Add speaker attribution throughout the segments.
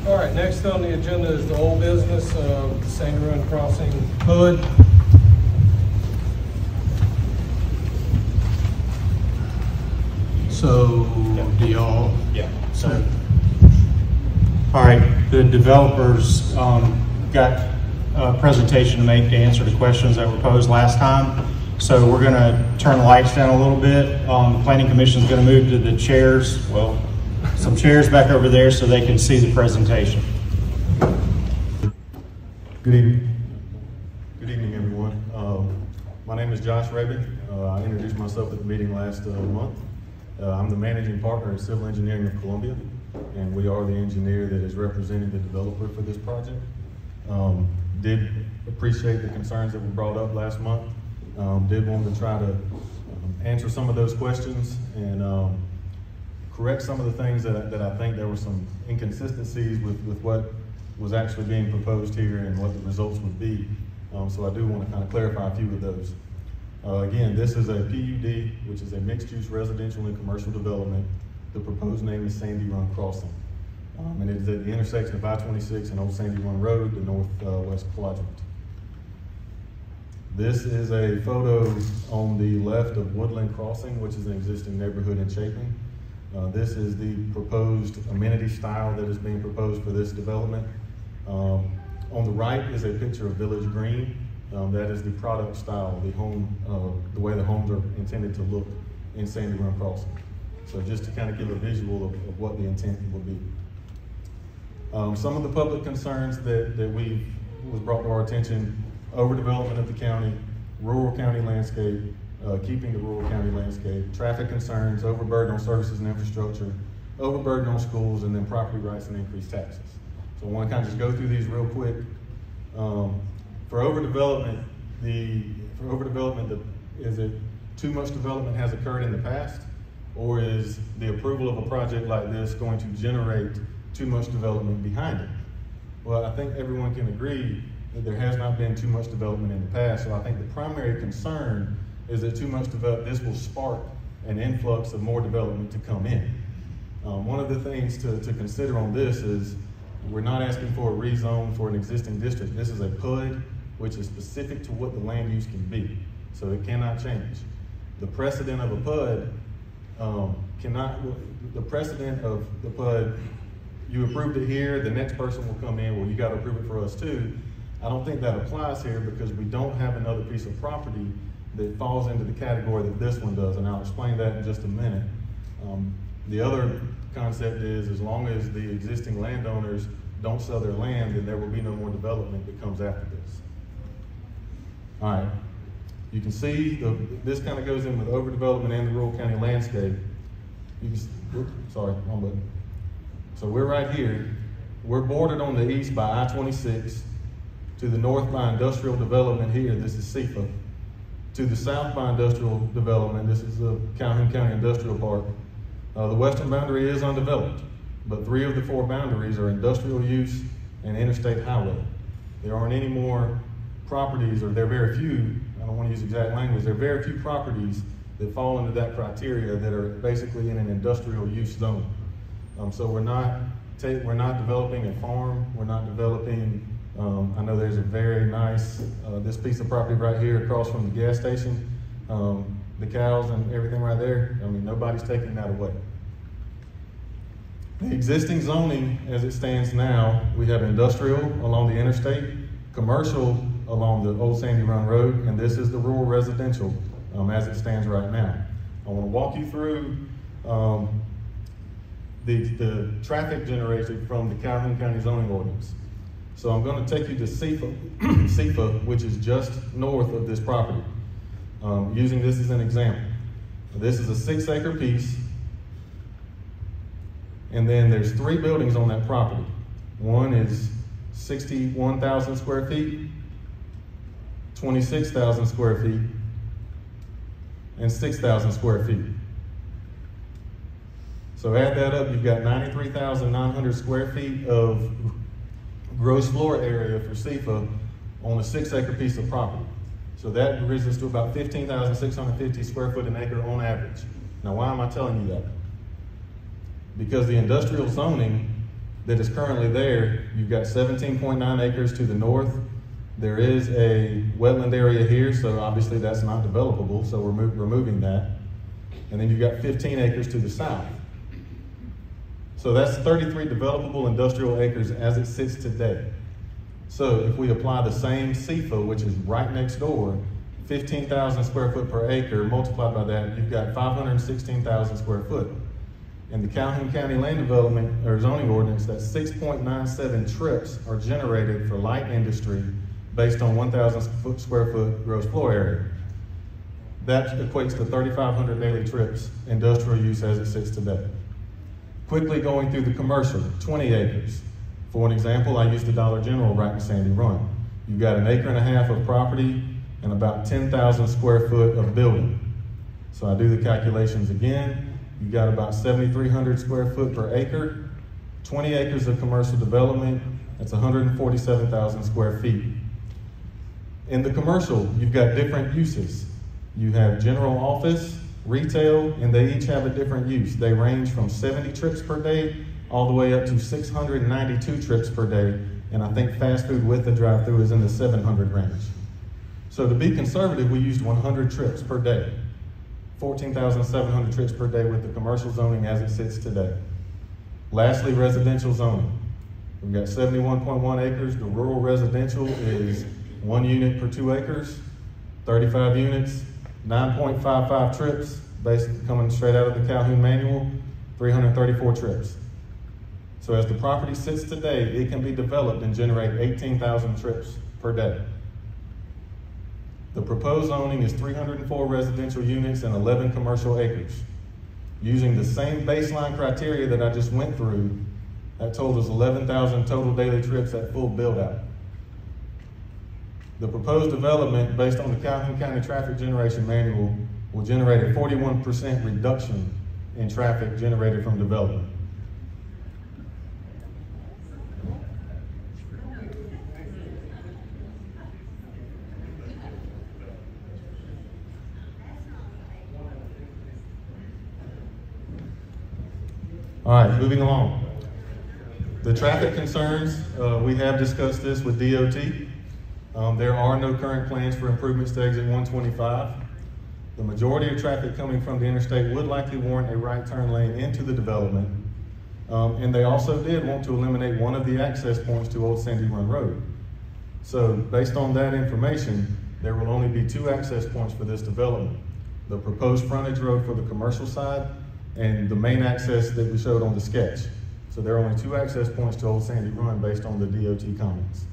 Speaker 1: All right, next on the agenda is the old business of the Sandy Run Crossing PUD. So, do y'all?
Speaker 2: Yeah.
Speaker 1: So,
Speaker 2: All right, the developers got a presentation to make to answer the questions that were posed last time. So we're gonna turn the lights down a little bit. The Planning Commission is gonna move to the chairs, well, some chairs back over there so they can see the presentation.
Speaker 3: Good evening. Good evening, everyone. My name is Josh Rabin. I introduced myself at the meeting last month. I'm the managing partner at Civil Engineering of Columbia, and we are the engineer that is representing the developer for this project. Did appreciate the concerns that were brought up last month. Did want to try to answer some of those questions and correct some of the things that I think there were some inconsistencies with what was actually being proposed here and what the results would be. So I do want to kind of clarify a few of those. Again, this is a PUD, which is a mixed-use residential and commercial development. The proposed name is Sandy Run Crossing. And it is at the intersection of I-26 and Old Sandy Run Road, the northwest quadrant. This is a photo on the left of Woodland Crossing, which is an existing neighborhood in Chapin. This is the proposed amenity style that is being proposed for this development. On the right is a picture of Village Green. That is the product style, the way the homes are intended to look in Sandy Run Crossing. So just to kind of give a visual of what the intent will be. Some of the public concerns that was brought to our attention: overdevelopment of the county, rural county landscape, keeping the rural county landscape, traffic concerns, overburden on services and infrastructure, overburden on schools, and then property rights and increased taxes. So I want to kind of just go through these real quick. For overdevelopment, is it too much development has occurred in the past, or is the approval of a project like this going to generate too much development behind it? Well, I think everyone can agree that there has not been too much development in the past. So I think the primary concern is that too much this will spark an influx of more development to come in. One of the things to consider on this is we're not asking for a rezone for an existing district. This is a PUD, which is specific to what the land use can be. So it cannot change. The precedent of a PUD the precedent of the PUD, you approved it here, the next person will come in, well, you got to approve it for us too. I don't think that applies here because we don't have another piece of property that falls into the category that this one does, and I'll explain that in just a minute. The other concept is as long as the existing landowners don't sell their land, then there will be no more development that comes after this. All right, you can see this kind of goes in with overdevelopment and the rural county landscape. You can, sorry, wrong button. So we're right here. We're bordered on the east by I-26, to the north by industrial development here, this is SEPA. To the south by industrial development, this is the Calhoun County Industrial Park. The western boundary is undeveloped, but 3 of the 4 boundaries are industrial use and interstate highway. There aren't any more properties, or there are very few, I don't want to use exact language, there are very few properties that fall into that criteria that are basically in an industrial use zone. So we're not developing a farm, we're not developing, I know there's a very nice, this piece of property right here across from the gas station, the cows and everything right there, I mean, nobody's taking that away. The existing zoning as it stands now, we have industrial along the interstate, commercial along the Old Sandy Run Road, and this is the rural residential as it stands right now. I want to walk you through the traffic generated from the Calhoun County zoning ordinance. So I'm going to take you to SEPA, which is just north of this property, using this as an example. This is a 6-acre piece, and then there's 3 buildings on that property. One is 61,000 square feet, 26,000 square feet, and 6,000 square feet. So add that up, you've got 93,900 square feet of gross floor area for SEPA on a 6-acre piece of property. So that brings us to about 15,650 square foot an acre on average. Now, why am I telling you that? Because the industrial zoning that is currently there, you've got 17.9 acres to the north. There is a wetland area here, so obviously that's not developable, so we're removing that. And then you've got 15 acres to the south. So that's 33 developable industrial acres as it sits today. So if we apply the same CFA, which is right next door, 15,000 square foot per acre, multiplied by that, you've got 516,000 square foot. In the Calhoun County Land Development or Zoning Ordinance, that 6.97 trips are generated for light industry based on 1,000 square foot gross floor area. That equates to 3,500 daily trips industrial use as it sits today. Quickly going through the commercial, 20 acres. For an example, I used the Dollar General right in Sandy Run. You've got an acre and a half of property and about 10,000 square foot of building. So I do the calculations again. You've got about 7,300 square foot per acre, 20 acres of commercial development, that's 147,000 square feet. In the commercial, you've got different uses. You have general office, retail, and they each have a different use. They range from 70 trips per day all the way up to 692 trips per day, and I think fast food with the drive-through is in the 700 range. So to be conservative, we used 100 trips per day, 14,700 trips per day with the commercial zoning as it sits today. Lastly, residential zoning. We've got 71.1 acres. The rural residential is 1 unit per 2 acres, 35 units, 9.55 trips, basically coming straight out of the Calhoun manual, 334 trips. So as the property sits today, it can be developed and generate 18,000 trips per day. The proposed zoning is 304 residential units and 11 commercial acres. Using the same baseline criteria that I just went through, that totals 11,000 total daily trips at full build-out. The proposed development, based on the Calhoun County Traffic Generation Manual, will generate a 41% reduction in traffic generated from development. All right, moving along. The traffic concerns, we have discussed this with DOT. There are no current plans for improvements to exit 125. The majority of traffic coming from the interstate would likely warrant a right turn lane into the development. And they also did want to eliminate one of the access points to Old Sandy Run Road. So based on that information, there will only be 2 access points for this development. The proposed frontage road for the commercial side and the main access that we showed on the sketch. So there are only 2 access points to Old Sandy Run based on the DOT comments.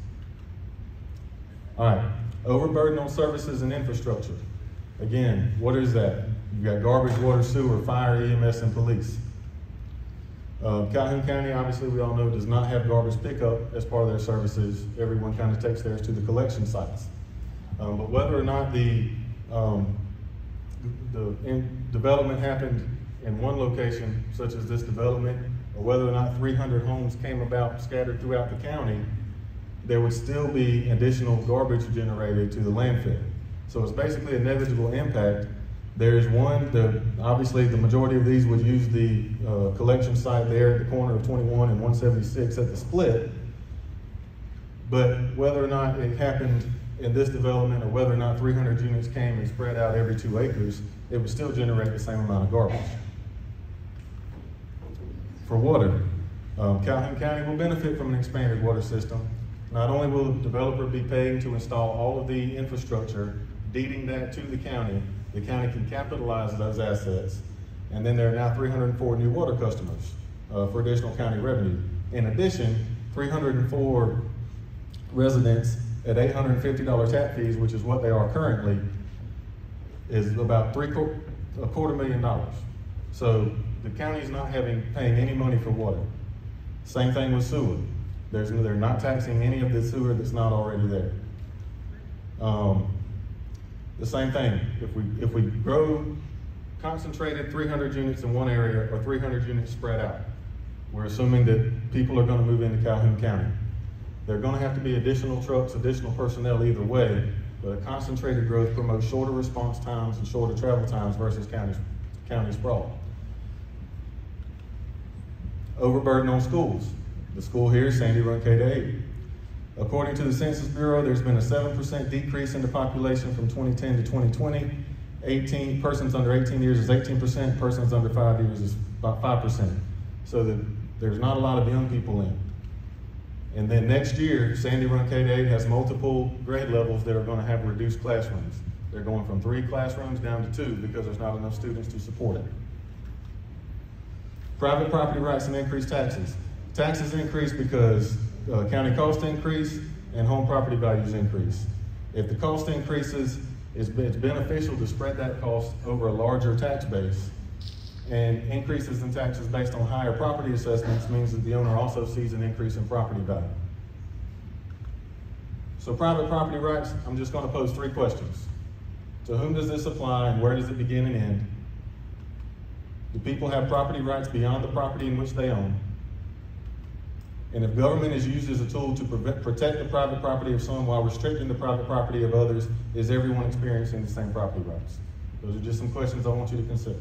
Speaker 3: All right, overburden on services and infrastructure. Again, what is that? You've got garbage, water, sewer, fire, EMS, and police. Calhoun County, obviously we all know, does not have garbage pickup as part of their services. Everyone kind of takes theirs to the collection sites. But whether or not the development happened in one location, such as this development, or whether or not 300 homes came about scattered throughout the county, there would still be additional garbage generated to the landfill. So it's basically a negligible impact. There's one, obviously the majority of these would use the collection site there at the corner of 21 and 176 at the split. But whether or not it happened in this development or whether or not 300 units came and spread out every 2 acres, it would still generate the same amount of garbage. For water, Calhoun County will benefit from an expanded water system. Not only will the developer be paying to install all of the infrastructure, deeding that to the county can capitalize those assets, and then there are now 304 new water customers for additional county revenue. In addition, 304 residents at $850 tap fees, which is what they are currently, is about $250,000. So the county's not paying any money for water. Same thing with sewer. They're not taxing any of the sewer that's not already there. The same thing, if we grow concentrated 300 units in one area or 300 units spread out, we're assuming that people are going to move into Calhoun County. There are going to have to be additional trucks, additional personnel either way, but a concentrated growth promotes shorter response times and shorter travel times versus county sprawl. Overburden on schools. The school here is Sandy Run K-8. According to the Census Bureau, there's been a 7% decrease in the population from 2010 to 2020. Persons under 18 years is 18%, persons under 5 years is about 5%. So there's not a lot of young people in. And then next year, Sandy Run K-8 has multiple grade levels that are going to have reduced classrooms. They're going from 3 classrooms down to 2 because there's not enough students to support it. Private property rights and increased taxes. Taxes increase because county cost increase and home property values increase. If the cost increases, it's beneficial to spread that cost over a larger tax base. And increases in taxes based on higher property assessments means that the owner also sees an increase in property value. So private property rights, I'm just going to pose 3 questions. To whom does this apply and where does it begin and end? Do people have property rights beyond the property in which they own? And if government is used as a tool to protect the private property of some while restricting the private property of others, is everyone experiencing the same property rights? Those are just some questions I want you to consider.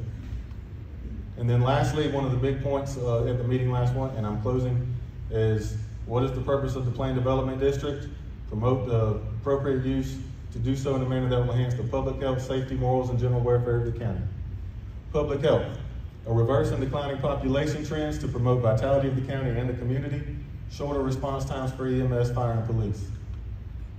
Speaker 3: And then lastly, one of the big points at the meeting last one, and I'm closing, is what is the purpose of the Planned Development District? Promote the appropriate use, to do so in a manner that will enhance the public health, safety, morals, and general welfare of the county. Public health, a reverse and declining population trends to promote vitality of the county and the community, shorter response times for EMS, fire, and police.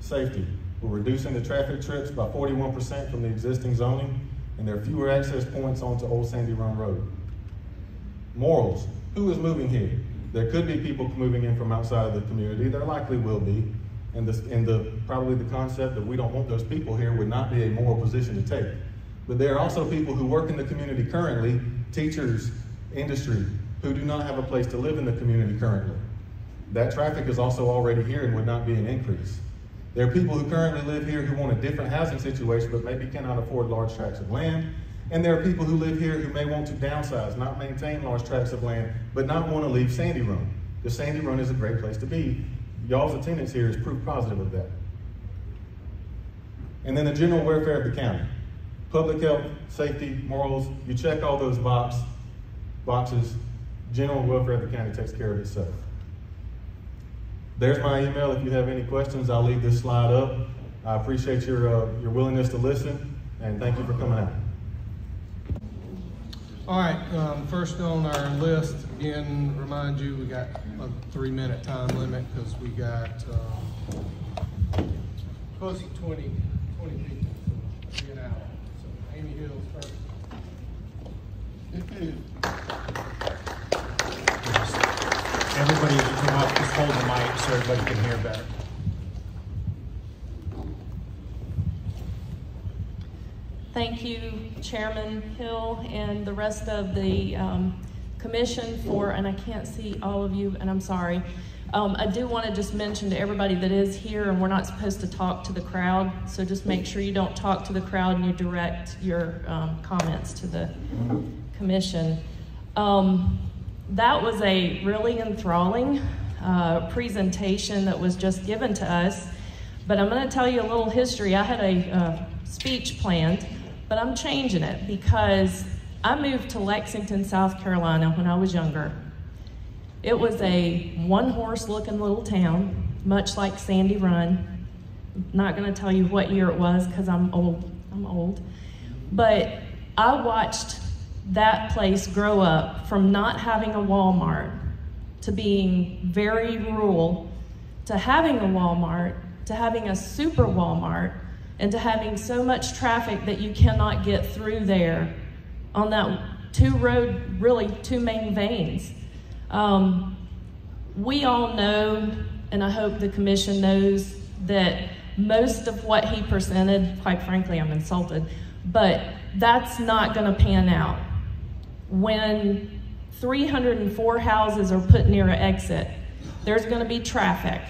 Speaker 3: Safety, we're reducing the traffic trips by 41% from the existing zoning, and there are fewer access points onto Old Sandy Run Road. Morals, who is moving here? There could be people moving in from outside of the community, there likely will be, and probably the concept that we don't want those people here would not be a moral position to take. But there are also people who work in the community currently, teachers, industry, who do not have a place to live in the community currently. That traffic is also already here and would not be an increase. There are people who currently live here who want a different housing situation but maybe cannot afford large tracts of land. And there are people who live here who may want to downsize, not maintain large tracts of land, but not want to leave Sandy Run. Because Sandy Run is a great place to be. Y'all's attendance here is proof positive of that. And then the general welfare of the county. Public health, safety, morals, you check all those boxes, general welfare of the county takes care of itself. There's my email. If you have any questions, I'll leave this slide up. I appreciate your willingness to listen, and thank you for coming out.
Speaker 1: All right, first on our list, again, remind you, we got a 3-minute time limit because we got close to 20 people being out. So Amy Hill's first.
Speaker 2: Everybody, as you come up, just hold the mic so everybody can hear better.
Speaker 4: Thank you, Chairman Hill and the rest of the commission for, and I can't see all of you, and I'm sorry. I do want to just mention to everybody that is here, and we're not supposed to talk to the crowd, so just make sure you don't talk to the crowd and you direct your comments to the commission. That was a really enthralling presentation that was just given to us, but I'm going to tell you a little history. I had a speech planned, but I'm changing it because I moved to Lexington, South Carolina when I was younger. It was a one-horse looking little town, much like Sandy Run. Not going to tell you what year it was because I'm old. But I watched that place grow up from not having a Walmart to being very rural to having a Walmart to having a super Walmart and to having so much traffic that you cannot get through there on that two main veins. We all know, and I hope the commission knows, that most of what he presented, quite frankly, I'm insulted, but that's not gonna pan out. When 304 houses are put near an exit, there's gonna be traffic.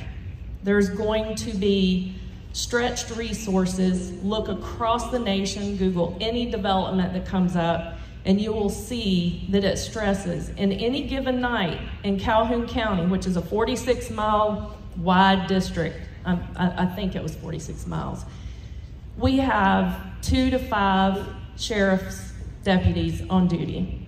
Speaker 4: There's going to be stretched resources. Look across the nation, Google any development that comes up, and you will see that it stresses. In any given night in Calhoun County, which is a 46-mile wide district, I think it was 46 miles, we have 2 to 5 sheriff's deputies on duty.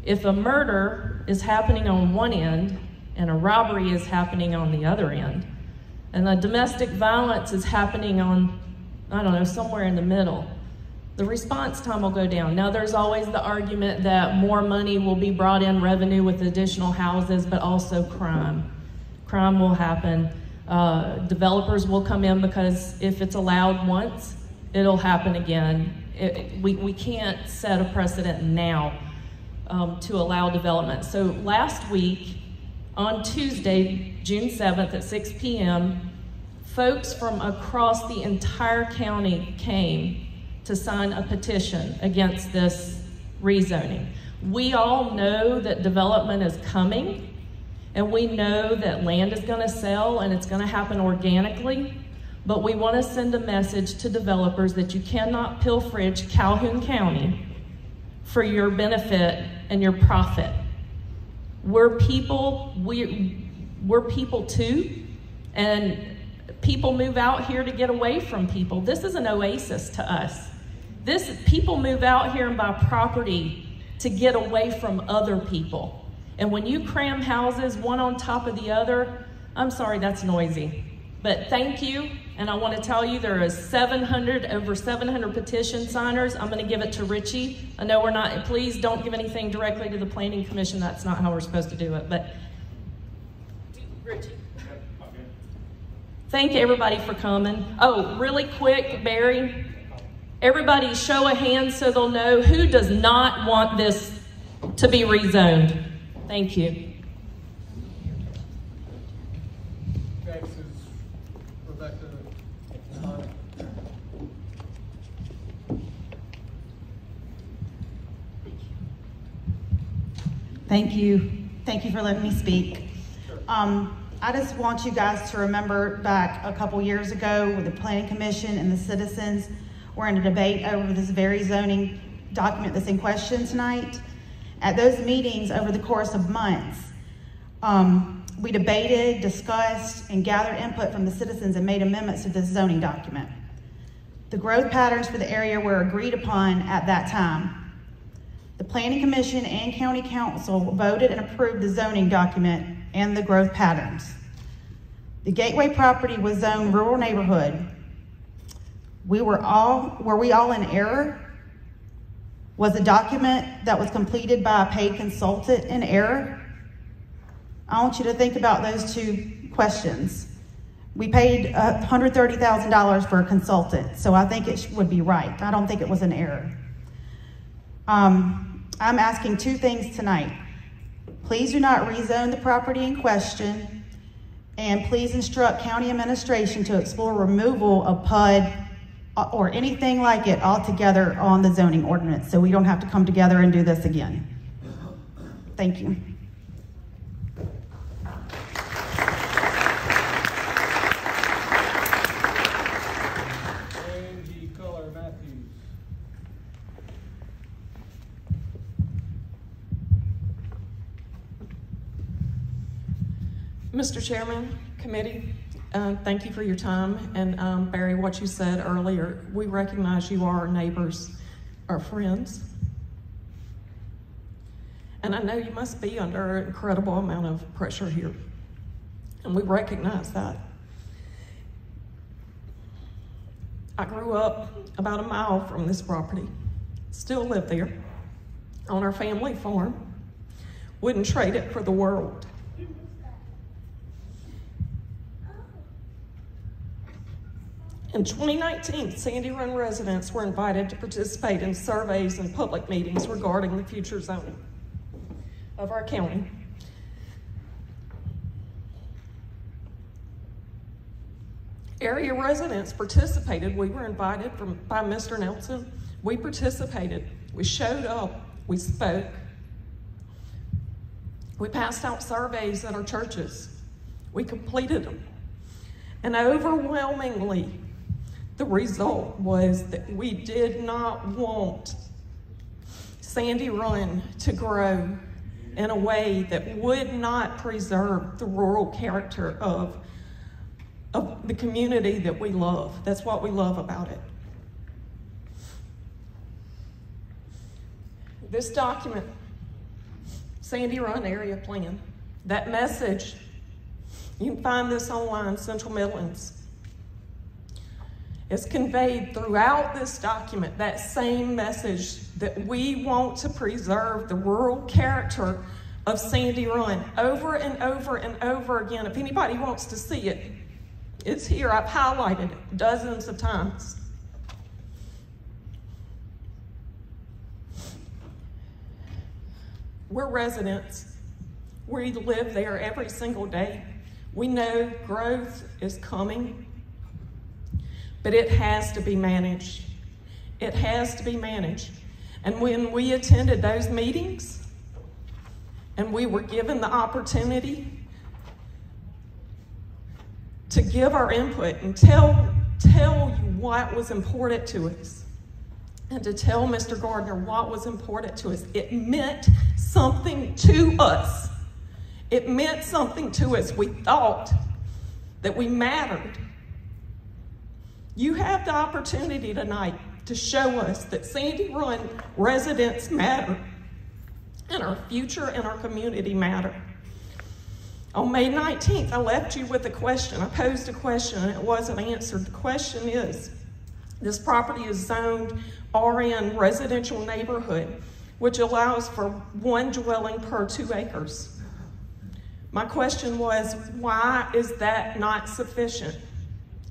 Speaker 4: If a murder is happening on one end and a robbery is happening on the other end. And the domestic violence is happening on, I don't know, somewhere in the middle. The response time will go down. Now, there's always the argument that more money will be brought in revenue with additional houses, but also crime. Crime will happen. Developers will come in because if it's allowed once, it'll happen again. We can't set a precedent now to allow development. So last week, on Tuesday, June 7th at 6 p.m., folks from across the entire county came to sign a petition against this rezoning. We all know that development is coming, and we know that land is going to sell and it's going to happen organically, but we want to send a message to developers that you cannot pilferage Calhoun County for your benefit and your profit. We're people, we're people too, and people move out here to get away from people. This is an oasis to us. People move out here and buy property to get away from other people. And when you cram houses one on top of the other, I'm sorry, that's noisy. But thank you, and I want to tell you there is over 700 petition signers. I'm going to give it to Richie. I know we're not, please don't give anything directly to the Planning Commission. That's not how we're supposed to do it, but Richie. Thank everybody for coming. Oh, really quick, Barry, everybody show of hands so they'll know who does not want this to be rezoned. Thank you.
Speaker 1: Next is Rebecca.
Speaker 5: Thank you. Thank you for letting me speak. I just want you guys to remember back a couple years ago with the Planning Commission and the citizens were in a debate over this very zoning document that's in question tonight. At those meetings over the course of months, we debated, discussed, and gathered input from the citizens and made amendments to this zoning document. The growth patterns for the area were agreed upon at that time. The Planning Commission and County Council voted and approved the zoning document and the growth patterns. The Gateway property was zoned rural neighborhood. Were we all in error? Was the document that was completed by a paid consultant in error? I want you to think about those two questions. We paid $130,000 for a consultant, so I think it would be right. I don't think it was an error. I'm asking two things tonight. Please do not rezone the property in question, and please instruct county administration to explore removal of PUD or anything like it altogether on the zoning ordinance so we don't have to come together and do this again. Thank you.
Speaker 4: Mr. Chairman, committee, thank you for your time. And Barry, what you said earlier, we recognize you are our neighbors, our friends. And I know you must be under an incredible amount of pressure here. And we recognize that. I grew up about a mile from this property, still live there, on our family farm. Wouldn't trade it for the world. In 2019, Sandy Run residents were invited to participate in surveys and public meetings regarding the future zoning of our county. Area residents participated. We were invited by Mr. Nelson. We participated. We showed up. We spoke. We passed out surveys at our churches. We completed them. And overwhelmingly, the result was that we did not want Sandy Run to grow in a way that would not preserve the rural character of the community that we love. That's what we love about it. This document, Sandy Run Area Plan,
Speaker 6: That message, you can find this online, Central Midlands. It's conveyed throughout this document, that same message that we want to preserve the rural character of Sandy Run over and over and over again. If anybody wants to see it, it's here. I've highlighted it dozens of times. We're residents. We live there every single day. We know growth is coming, but it has to be managed. It has to be managed. And when we attended those meetings and we were given the opportunity to give our input and tell you what was important to us, and to tell Mr. Gardner what was important to us, it meant something to us. It meant something to us. We thought that we mattered. You have the opportunity tonight to show us that Sandy Run residents matter, and our future and our community matter. On May 19th, I left you with a question. I posed a question and it wasn't answered. The question is, this property is zoned RN, residential neighborhood, which allows for 1 dwelling per 2 acres. My question was, why is that not sufficient?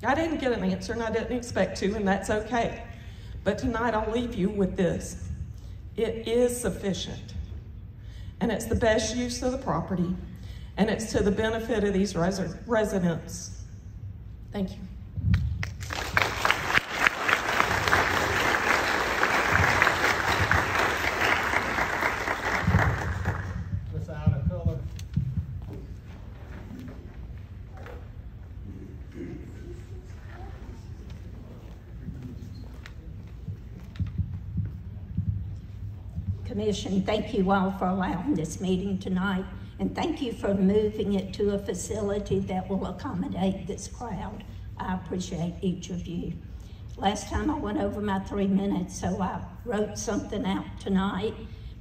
Speaker 6: I didn't get an answer and I didn't expect to, and that's okay. But tonight I'll leave you with this. It is sufficient, and it's the best use of the property, and it's to the benefit of these residents. Thank you.
Speaker 7: Commission, thank you all for allowing this meeting tonight, and thank you for moving it to a facility that will accommodate this crowd. I appreciate each of you. Last time I went over my 3 minutes, so I wrote something out tonight.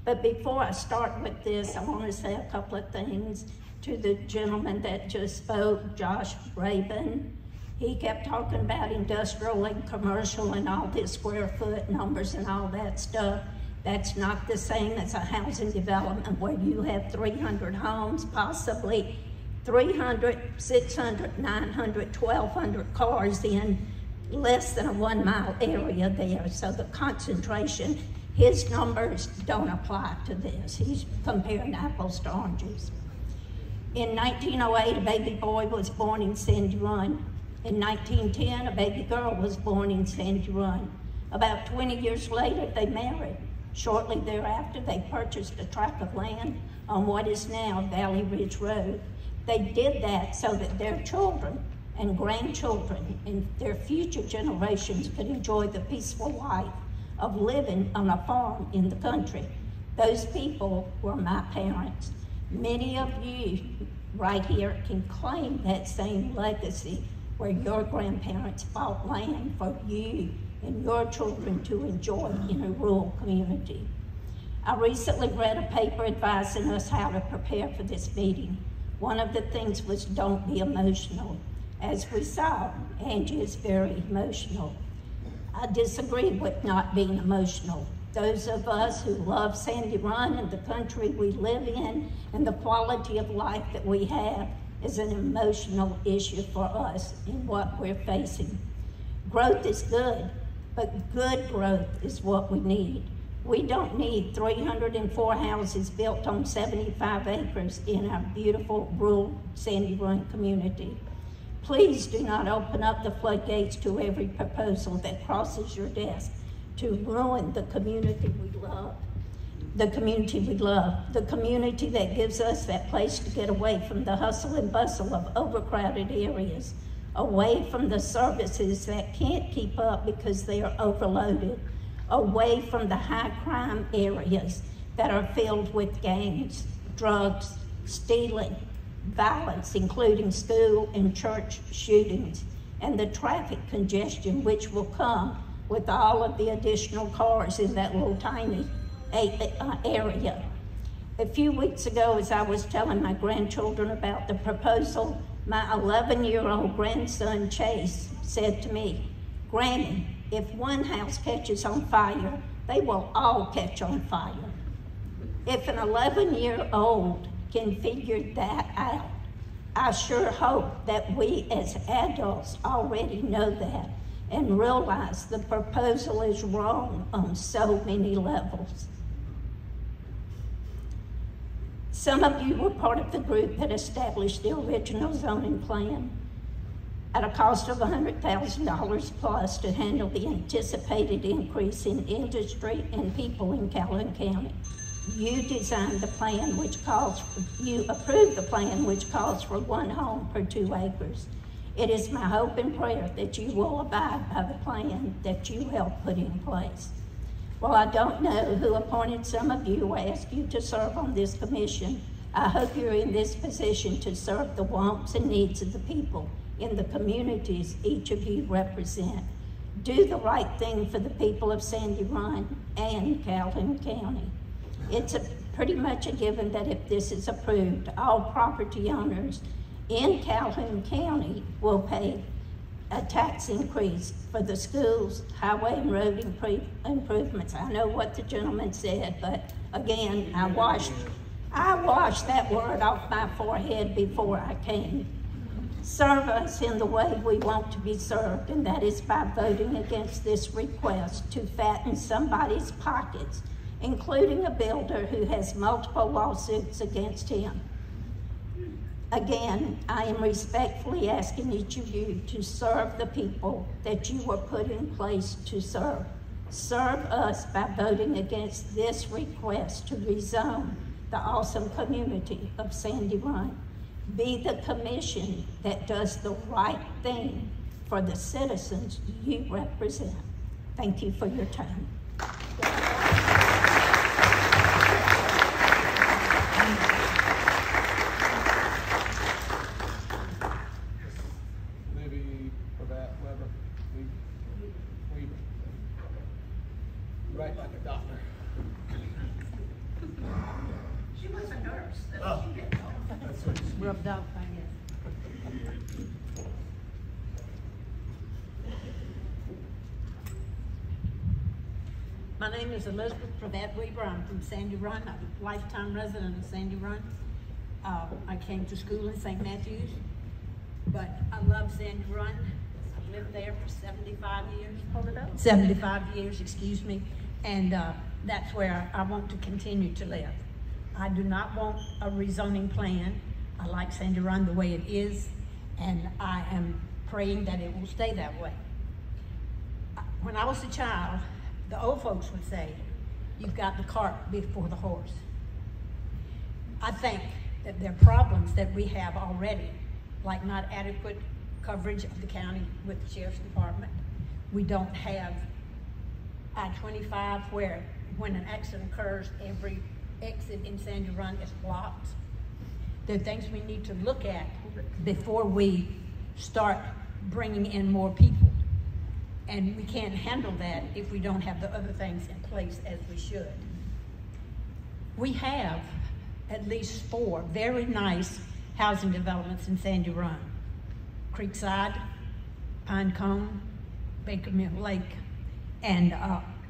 Speaker 7: But before I start with this, I want to say a couple of things to the gentleman that just spoke, Josh Rabin. He kept talking about industrial and commercial and all this square foot numbers and all that stuff. That's not the same as a housing development where you have 300 homes, possibly 300, 600, 900, 1,200 cars in less than a 1 mile area there. So the concentration, his numbers don't apply to this. He's comparing apples to oranges. In 1908, a baby boy was born in Sandy Run. In 1910, a baby girl was born in Sandy Run. About 20 years later, they married. Shortly thereafter, they purchased a tract of land on what is now Valley Ridge Road. They did that so that their children and grandchildren and their future generations could enjoy the peaceful life of living on a farm in the country. Those people were my parents. Many of you right here can claim that same legacy where your grandparents bought land for you and your children to enjoy in a rural community. I recently read a paper advising us how to prepare for this meeting. One of the things was don't be emotional. As we saw, Angie is very emotional. I disagree with not being emotional. Those of us who love Sandy Run and the country we live in and the quality of life that we have is an emotional issue for us in what we're facing. Growth is good, but good growth is what we need. We don't need 304 houses built on 75 acres in our beautiful rural Sandy Run community. Please do not open up the floodgates to every proposal that crosses your desk to ruin the community we love. The community we love, the community that gives us that place to get away from the hustle and bustle of overcrowded areas, away from the services that can't keep up because they are overloaded, away from the high crime areas that are filled with gangs, drugs, stealing, violence, including school and church shootings, and the traffic congestion which will come with all of the additional cars in that little tiny area. A few weeks ago, as I was telling my grandchildren about the proposal, my 11-year-old grandson, Chase, said to me, "Granny, if one house catches on fire, they will all catch on fire." If an 11-year-old can figure that out, I sure hope that we as adults already know that and realize the proposal is wrong on so many levels. Some of you were part of the group that established the original zoning plan at a cost of $100,000 plus to handle the anticipated increase in industry and people in Calhoun County. You designed the plan you approved the plan which calls for 1 home per 2 acres. It is my hope and prayer that you will abide by the plan that you helped put in place. While I don't know who appointed some of you or asked you to serve on this commission, I hope you're in this position to serve the wants and needs of the people in the communities each of you represent. Do the right thing for the people of Sandy Run and Calhoun County. It's pretty much a given that if this is approved, all property owners in Calhoun County will pay a tax increase for the schools, highway and road improvements. I know what the gentleman said, but again, I washed that word off my forehead before I came. Serve us in the way we want to be served, and that is by voting against this request to fatten somebody's pockets, including a builder who has multiple lawsuits against him. Again, I am respectfully asking each of you to serve the people that you were put in place to serve. Serve us by voting against this request to rezone the awesome community of Sandy Run. Be the commission that does the right thing for the citizens you represent. Thank you for your time.
Speaker 1: Right like a doctor.
Speaker 8: She was a nurse.
Speaker 1: Oh.
Speaker 8: She did.
Speaker 9: Rubbed off, I guess. My name is Elizabeth Pravat Weaver. I'm from Sandy Run. I'm a lifetime resident of Sandy Run. I came to school in St. Matthews, but I love Sandy Run. I've lived there for 75 years. Hold it up. 75 years, excuse me. And that's where I want to continue to live. I do not want a rezoning plan. I like Sandy Run the way it is, and I am praying that it will stay that way. When I was a child, the old folks would say, "You've got the cart before the horse." I think that there are problems that we have already, like not adequate coverage of the county with the sheriff's department. We don't have I-25 where when an accident occurs, every exit in Sandy Run is blocked. There are things we need to look at before we start bringing in more people. And we can't handle that if we don't have the other things in place as we should. We have at least 4 very nice housing developments in Sandy Run. Creekside, Pine Cone, Baker Mill Lake, and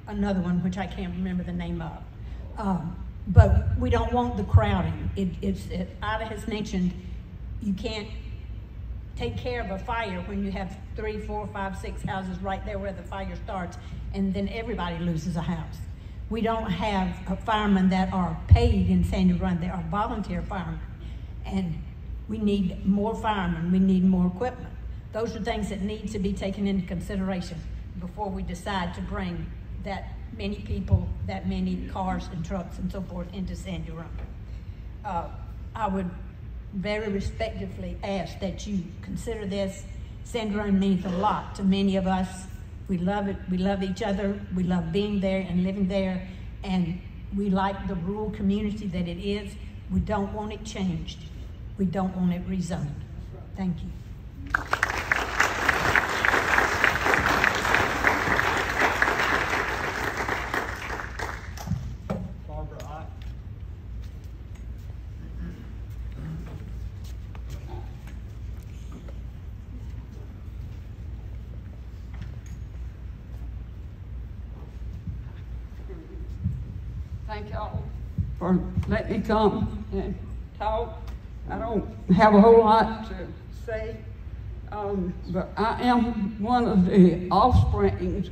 Speaker 9: another one which I can't remember the name of. But we don't want the crowding. Ida has mentioned you can't take care of a fire when you have 3, 4, 5, 6 houses right there where the fire starts, and then everybody loses a house. We don't have firemen that are paid in Sandy Run. They are volunteer firemen, and we need more firemen. We need more equipment. Those are things that need to be taken into consideration before we decide to bring that many people, that many cars and trucks and so forth into Sandy Run. I would very respectfully ask that you consider this. Sandy Run means a lot to many of us. We love it, we love each other, we love being there and living there, and we like the rural community that it is. We don't want it changed. We don't want it rezoned. Thank you.
Speaker 10: thank y'all for letting me come and talk. I don't have a whole lot to say, but I am one of the offsprings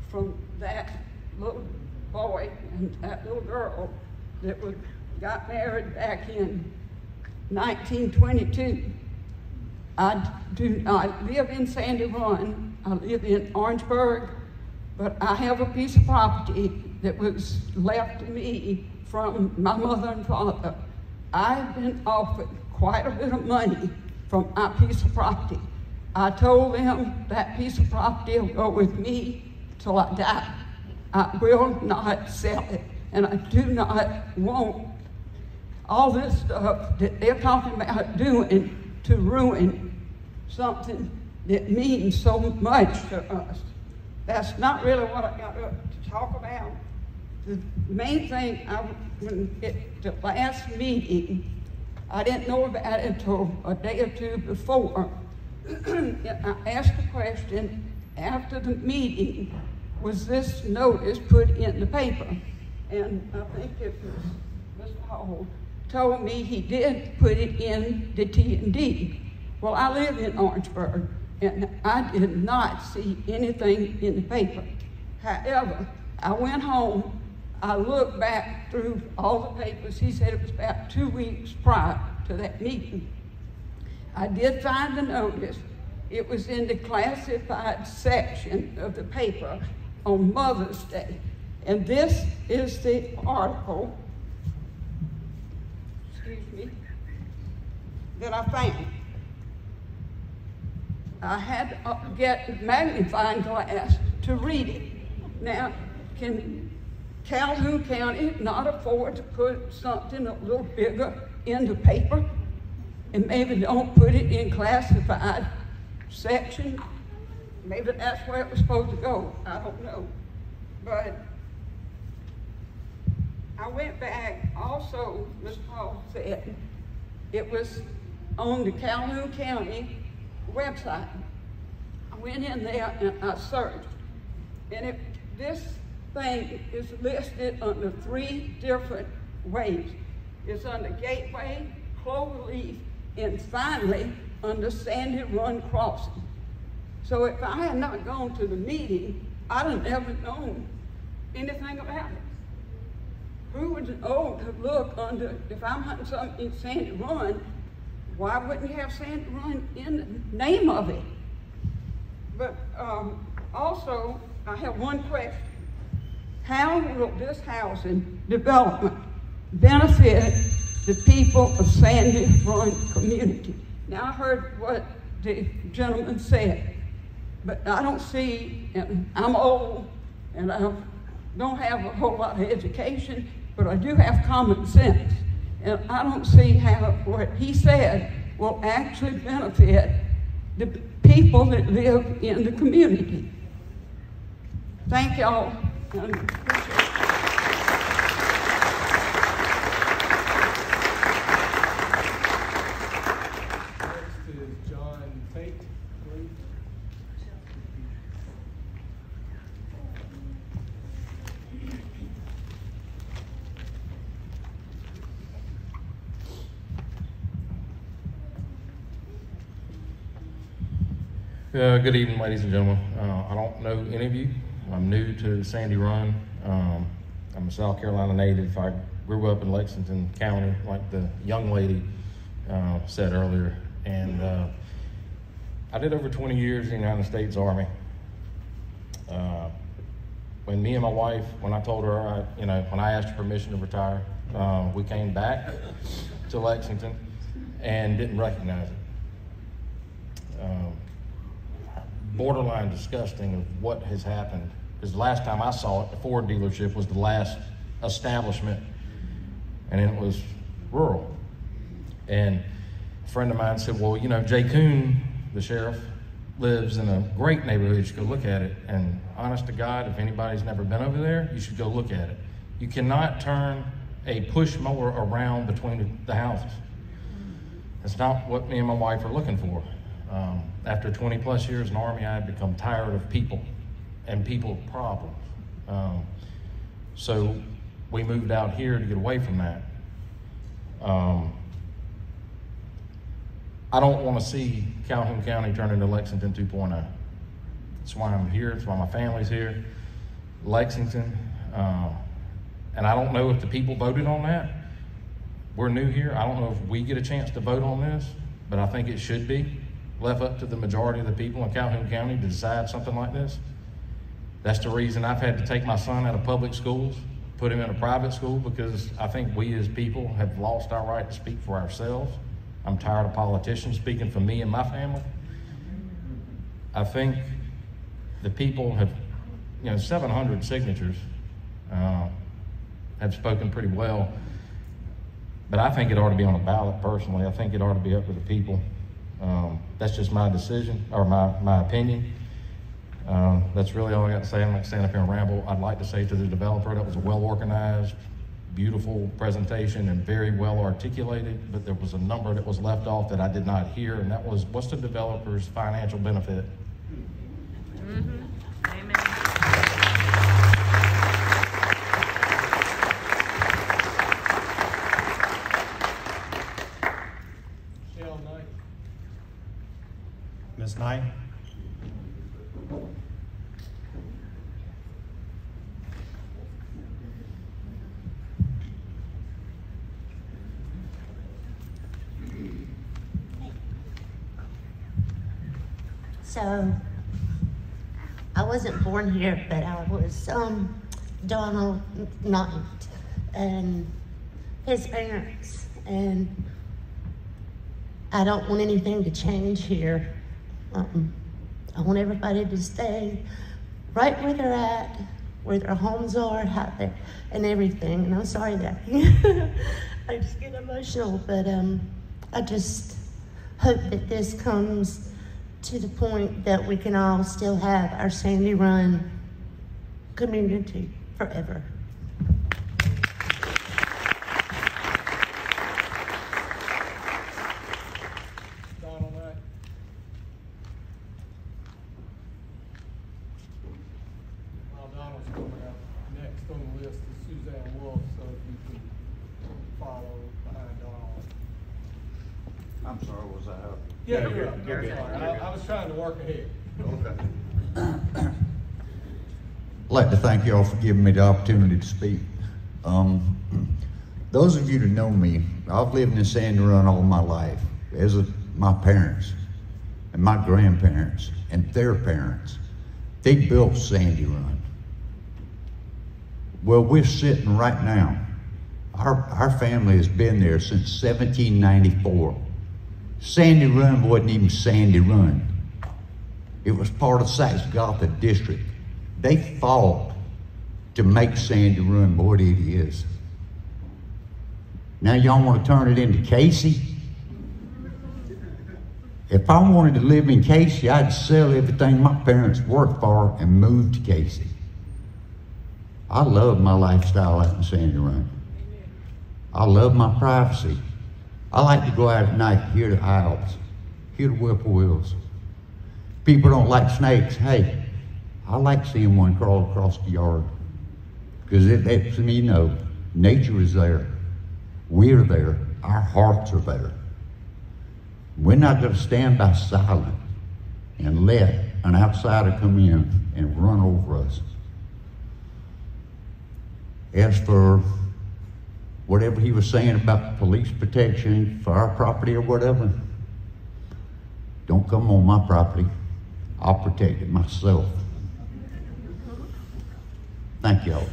Speaker 10: from that little boy and that little girl that got married back in 1922. I do not live in Sandy Run. I live in Orangeburg, but I have a piece of property that was left to me from my mother and father. I've been offered quite a bit of money from my piece of property. I told them that piece of property will go with me till I die. I will not sell it, and I do not want all this stuff that they're talking about doing to ruin something that means so much to us. That's not really what I got up to talk about. The main thing, when at the last meeting, I didn't know about it until a day or two before. I asked a question after the meeting, was this notice put in the paper? And I think it was Mr. Hall told me he did put it in the T&D. Well, I live in Orangeburg, and I did not see anything in the paper. However, I went home, I looked back through all the papers. He said it was about 2 weeks prior to that meeting. I did find the notice. It was in the classified section of the paper on Mother's Day. And this is the article, that I found. I had to get a magnifying glass to read it. Now, can Calhoun County not afford to put something a little bigger in the paper? And maybe don't put it in classified section? Maybe that's where it was supposed to go. I don't know. But I went back, also, Mr. Paul said, it was on the Calhoun County website. I went in there and I searched. And this thing is listed under 3 different ways. It's under Gateway, Cloverleaf, and finally under Sandy Run Crossing. So if I had not gone to the meeting, I'd have never known anything about it. Who would know to look under, if I'm hunting something in Sandy Run, why wouldn't you have Sandy Run in the name of it? But also, I have one question. How will this housing development benefit the people of Sandy Run community? Now, I heard what the gentleman said, but I don't see, and I'm old, and I don't have a whole lot of education, but I do have common sense. And I don't see how what he said will actually benefit the people that live in the community. Thank y'all.
Speaker 11: Good evening, ladies and gentlemen. I don't know any of you. I'm new to Sandy Run. I'm a South Carolina native. I grew up in Lexington County, like the young lady said earlier. And I did over 20 years in the United States Army. When me and my wife, when I told her, when I asked her permission to retire, we came back to Lexington and didn't recognize it. Borderline disgusting of what has happened. Because the last time I saw it, the Ford dealership was the last establishment, and it was rural. And a friend of mine said, well, Jay Coon, the sheriff, lives in a great neighborhood. You should go look at it. And honest to God, if anybody's never been over there, you should go look at it. You cannot turn a push mower around between the houses. That's not what me and my wife are looking for. After 20 plus years in the Army, I had become tired of people and people problems. So we moved out here to get away from that. I don't want to see Calhoun County turn into Lexington 2.0. That's why I'm here. That's why my family's here. Lexington, and I don't know if the people voted on that. We're new here. I don't know if we get a chance to vote on this, but I think it should be left up to the majority of the people in Calhoun County to decide something like this. That's the reason I've had to take my son out of public schools, put him in a private school, because I think we as people have lost our right to speak for ourselves. I'm tired of politicians speaking for me and my family. I think the people have, 700 signatures have spoken pretty well, but I think it ought to be on a ballot personally. I think it ought to be up to the people. That's just my decision, or my opinion. That's really all I got to say. I'm not going to stand up here and ramble. I'd like to say to the developer, that was a well-organized, beautiful presentation and very well articulated, but there was a number that was left off that I did not hear, and that was, what's the developer's financial benefit?
Speaker 4: Mm-hmm. Amen.
Speaker 1: Michelle Knight.
Speaker 2: Ms. Knight?
Speaker 12: So, I wasn't born here, but I was Donald Knight and his parents, and I don't want anything to change here. I want everybody to stay right where they're at, where their homes are, how they're, and everything. And I'm sorry that I just get emotional, but I just hope that this comes to the point that we can all still have our Sandy Run community forever.
Speaker 1: Donald Knight. Well, Donald's coming up. Next on the list is Suzanne Wolf, so if you can follow behind Donald.
Speaker 13: I'm sorry, was I up?
Speaker 1: Yeah, you're up. I was trying to work ahead.
Speaker 13: Okay. I'd like to thank you all for giving me the opportunity to speak. Those of you that know me, I've lived in Sandy Run all my life, as have my parents and my grandparents and their parents. They built Sandy Run. Well, we're sitting right now. Our family has been there since 1794. Sandy Run wasn't even Sandy Run. It was part of Saxe-Gotha district. They fought to make Sandy Run what it is. Now y'all want to turn it into Casey? If I wanted to live in Casey, I'd sell everything my parents worked for and move to Casey. I love my lifestyle out in Sandy Run. I love my privacy. I like to go out at night, hear the owls, hear the whippoorwills. People don't like snakes. Hey, I like seeing one crawl across the yard, because it lets me know nature is there. We're there. Our hearts are there. We're not going to stand by silent and let an outsider come in and run over us. As for whatever he was saying about police protection for our property or whatever, don't come on my property. I'll protect it myself. Thank y'all.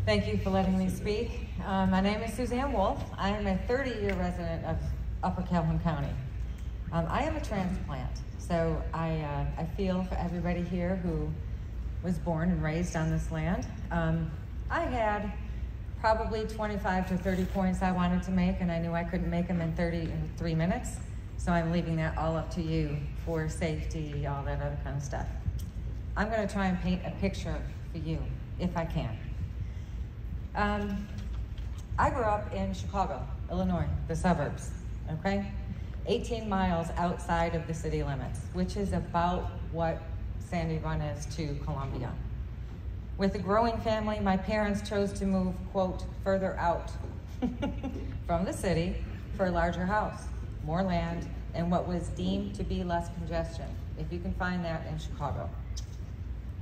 Speaker 14: Thank you for letting me speak. My name is Suzanne Wolf. I am a 30-year resident of Upper Calhoun County. I am a transplant, so I feel for everybody here who was born and raised on this land. I had probably 25 to 30 points I wanted to make, and I knew I couldn't make them in 3 minutes, so I'm leaving that all up to you for safety, all that other kind of stuff. I'm going to try and paint a picture for you, if I can. I grew up in Chicago, Illinois, the suburbs, okay? 18 miles outside of the city limits, which is about what Sandy Run is to Columbia. With a growing family, my parents chose to move, quote, further out from the city for a larger house, more land, and what was deemed to be less congestion, if you can find that in Chicago.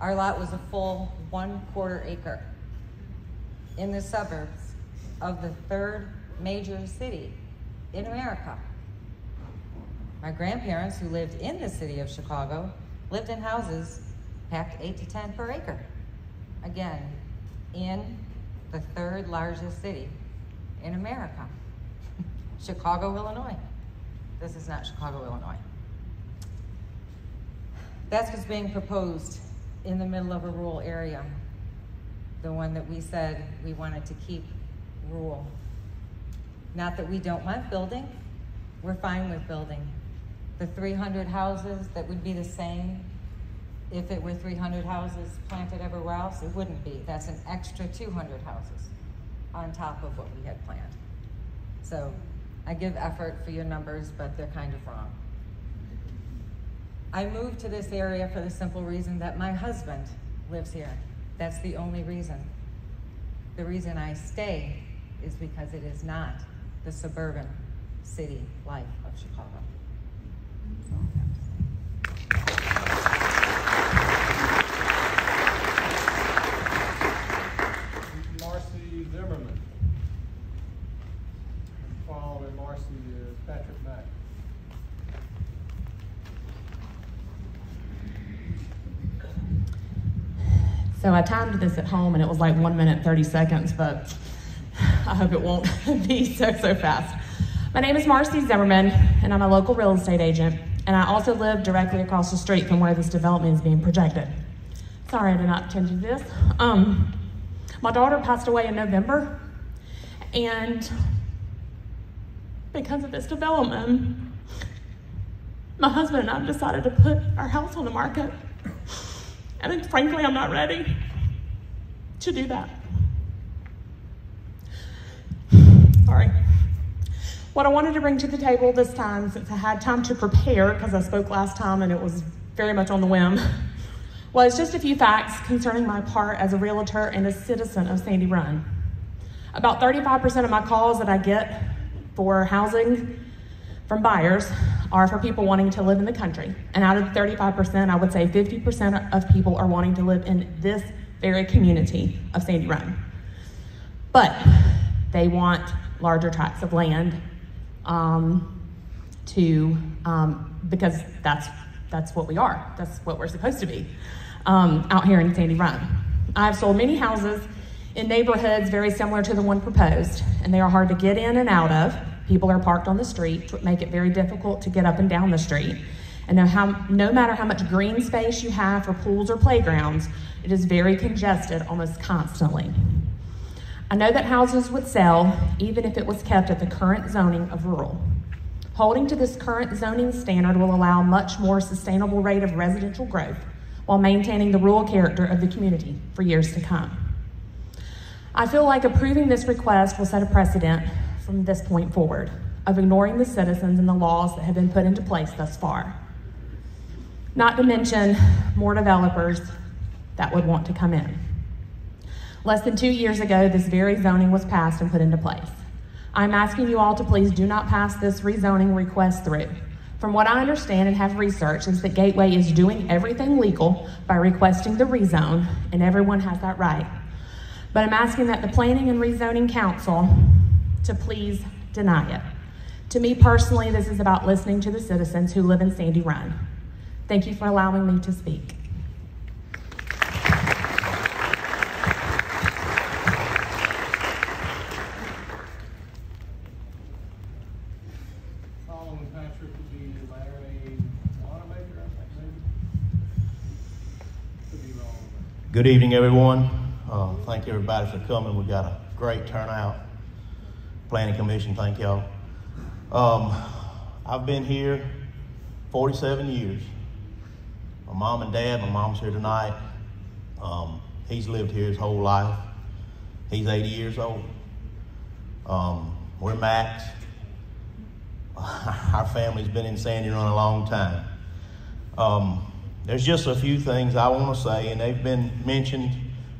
Speaker 14: Our lot was a full 1/4 acre in the suburbs of the 3rd major city in America. My grandparents, who lived in the city of Chicago, lived in houses packed 8 to 10 per acre. Again, in the 3rd largest city in America, Chicago, Illinois. This is not Chicago, Illinois. That's what's being proposed in the middle of a rural area, the one that we said we wanted to keep rural. Not that we don't want building, we're fine with building. The 300 houses, that would be the same if it were 300 houses planted everywhere else. It wouldn't be. That's an extra 200 houses on top of what we had planned. So I give effort for your numbers, but they're kind of wrong. I moved to this area for the simple reason that my husband lives here. That's the only reason. The reason I stay is because it is not the suburban city life of Chicago. That's all I have to say.
Speaker 1: Marcy Zimmerman. And following Marcy is Patrick Mack.
Speaker 15: So I timed this at home and it was like 1 minute, 30 seconds, but I hope it won't be so fast. My name is Marcy Zimmerman and I'm a local real estate agent, and I also live directly across the street from where this development is being projected. Sorry I did not attend to this. My daughter passed away in November, and because of this development, my husband and I decided to put our house on the market. And frankly, I'm not ready to do that. Sorry. What I wanted to bring to the table this time, since I had time to prepare, because I spoke last time and it was very much on the whim, was just a few facts concerning my part as a realtor and a citizen of Sandy Run. About 35% of my calls that I get for housing from buyers are for people wanting to live in the country. And out of the 35%, I would say 50% of people are wanting to live in this very community of Sandy Run. But they want larger tracts of land because that's what we are. That's what we're supposed to be out here in Sandy Run. I've sold many houses in neighborhoods very similar to the one proposed, and they are hard to get in and out of. People are parked on the street, which make it very difficult to get up and down the street. And no matter how much green space you have for pools or playgrounds, it is very congested almost constantly. I know that houses would sell even if it was kept at the current zoning of rural. Holding to this current zoning standard will allow much more sustainable rate of residential growth while maintaining the rural character of the community for years to come. I feel like approving this request will set a precedent from this point forward of ignoring the citizens and the laws that have been put into place thus far. Not to mention more developers that would want to come in. Less than 2 years ago, this very zoning was passed and put into place. I'm asking you all to please do not pass this rezoning request through. From what I understand and have researched is that Gateway is doing everything legal by requesting the rezone, and everyone has that right. But I'm asking that the Planning and Rezoning Council to please deny it. To me personally, this is about listening to the citizens who live in Sandy Run. Thank you for allowing me to speak.
Speaker 1: Following Patrick would be Larry Wanamaker, I think maybe. Could be wrong.
Speaker 16: Good evening, everyone. Thank everybody for coming. We got a great turnout. Planning Commission, thank y'all. I've been here 47 years. My mom and dad, my mom's here tonight. He's lived here his whole life. He's 80 years old. We're Max. Our family's been in Sandy Run a long time. There's just a few things I want to say, and they've been mentioned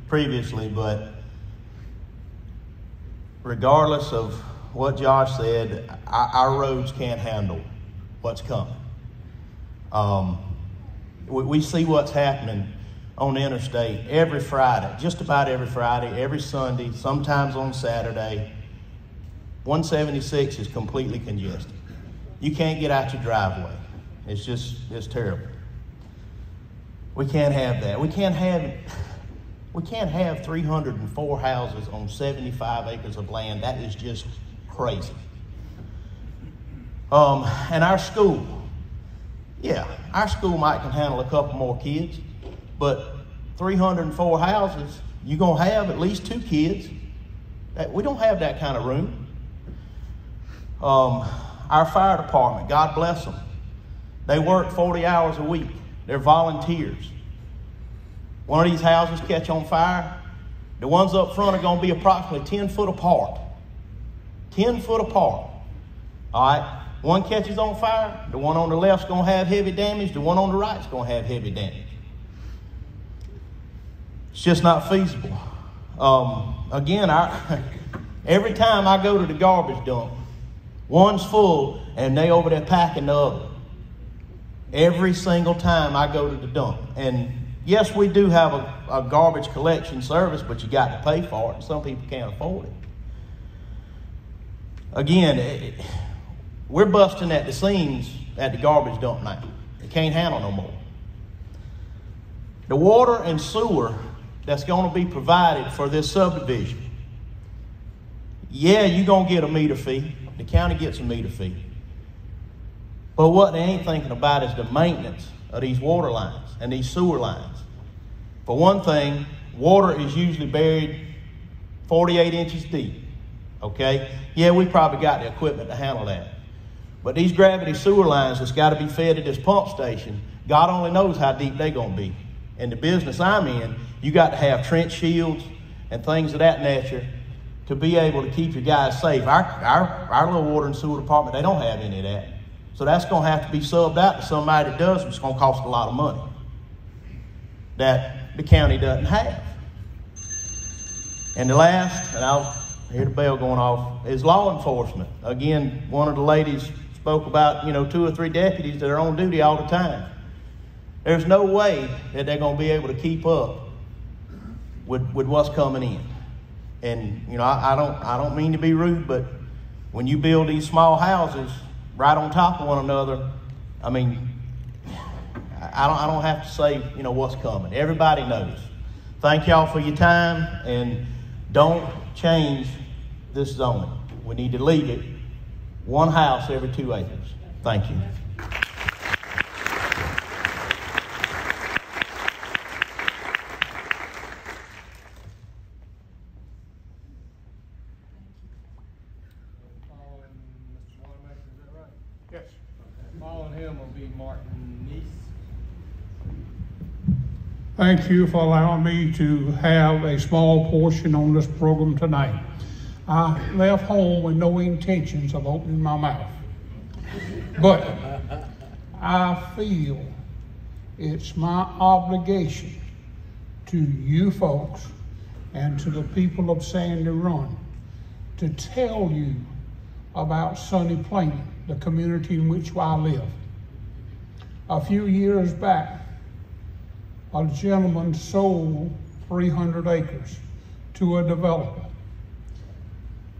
Speaker 16: previously, but regardless of what Josh said, our roads can't handle what's coming. We see what's happening on the interstate every Friday, just about every Friday, every Sunday, sometimes on Saturday. 176 is completely congested. You can't get out your driveway. It's terrible. We can't have that. We can't have 304 houses on 75 acres of land. That is just crazy. And our school, our school might can handle a couple more kids, but 304 houses, you're going to have at least 2 kids. We don't have that kind of room. Our fire department, God bless them. They work 40 hours a week. They're volunteers. One of these houses catch on fire, the ones up front are going to be approximately 10 foot apart. 10 foot apart. All right? One catches on fire, the one on the left's going to have heavy damage, the one on the right's going to have heavy damage. It's just not feasible. Again, every time I go to the garbage dump, one's full and they over there packing the other. Every single time I go to the dump. And yes, we do have a garbage collection service, but you got to pay for it, and some people can't afford it. Again, we're busting at the seams at the garbage dump now. It can't handle no more. The water and sewer that's going to be provided for this subdivision, you're going to get a meter fee. The county gets a meter fee. But what they ain't thinking about is the maintenance of these water lines and these sewer lines. For one thing, water is usually buried 48 inches deep. Okay? Yeah, we probably got the equipment to handle that. But these gravity sewer lines that's got to be fed at this pump station, God only knows how deep they're going to be. In the business I'm in, you got to have trench shields and things of that nature to be able to keep your guys safe. Our little water and sewer department, they don't have any of that. So that's going to have to be subbed out to somebody that does, which is going to cost a lot of money that the county doesn't have. And the last, and I'll hear the bell going off, is law enforcement. Again, one of the ladies spoke about, 2 or 3 deputies that are on duty all the time. There's no way that they're going to be able to keep up with what's coming in. And, I don't mean to be rude, but when you build these small houses right on top of one another, I mean, I don't have to say, what's coming. Everybody knows. Thank y'all for your time, and don't change this zoning. We need to leave it 1 house every 2 acres. Thank you.
Speaker 1: Following him will be Martin Neese.
Speaker 17: Thank you for allowing me to have a small portion on this program tonight. I left home with no intentions of opening my mouth, but I feel it's my obligation to you folks and to the people of Sandy Run to tell you about Sunny Plain, the community in which I live. A few years back, a gentleman sold 300 acres to a developer.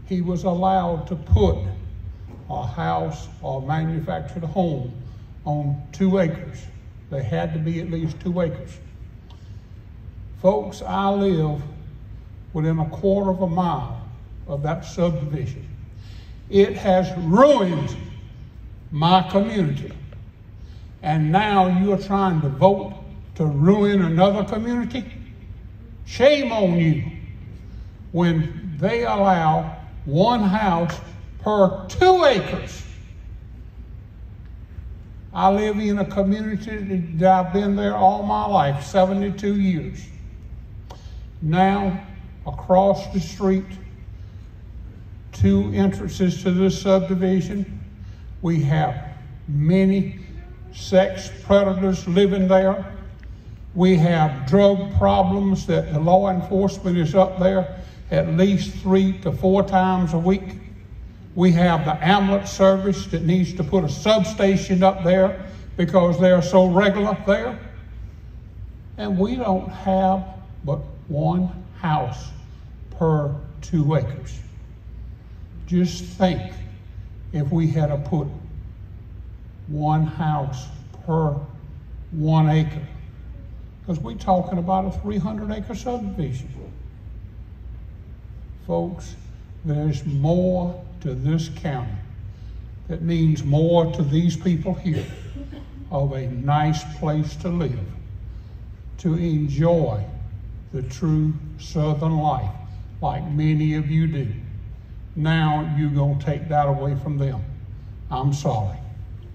Speaker 17: He was allowed to put a house or manufactured home on 2 acres. They had to be at least 2 acres. Folks, I live within a quarter of a mile of that subdivision. It has ruined my community. And now you're trying to vote to ruin another community? Shame on you when they allow 1 house per 2 acres. I live in a community that I've been there all my life, 72 years. Now, across the street 2 entrances to this subdivision. We have many sex predators living there. We have drug problems that the law enforcement is up there at least 3 to 4 times a week. We have the ambulance service that needs to put a substation up there because they're so regular there. And we don't have but 1 house per 2 acres. Just think if we had to put 1 house per 1 acre, because we're talking about a 300-acre subdivision. Folks, there's more to this county that means more to these people here of a nice place to live, to enjoy the true Southern life like many of you do. Now you're going to take that away from them. I'm sorry.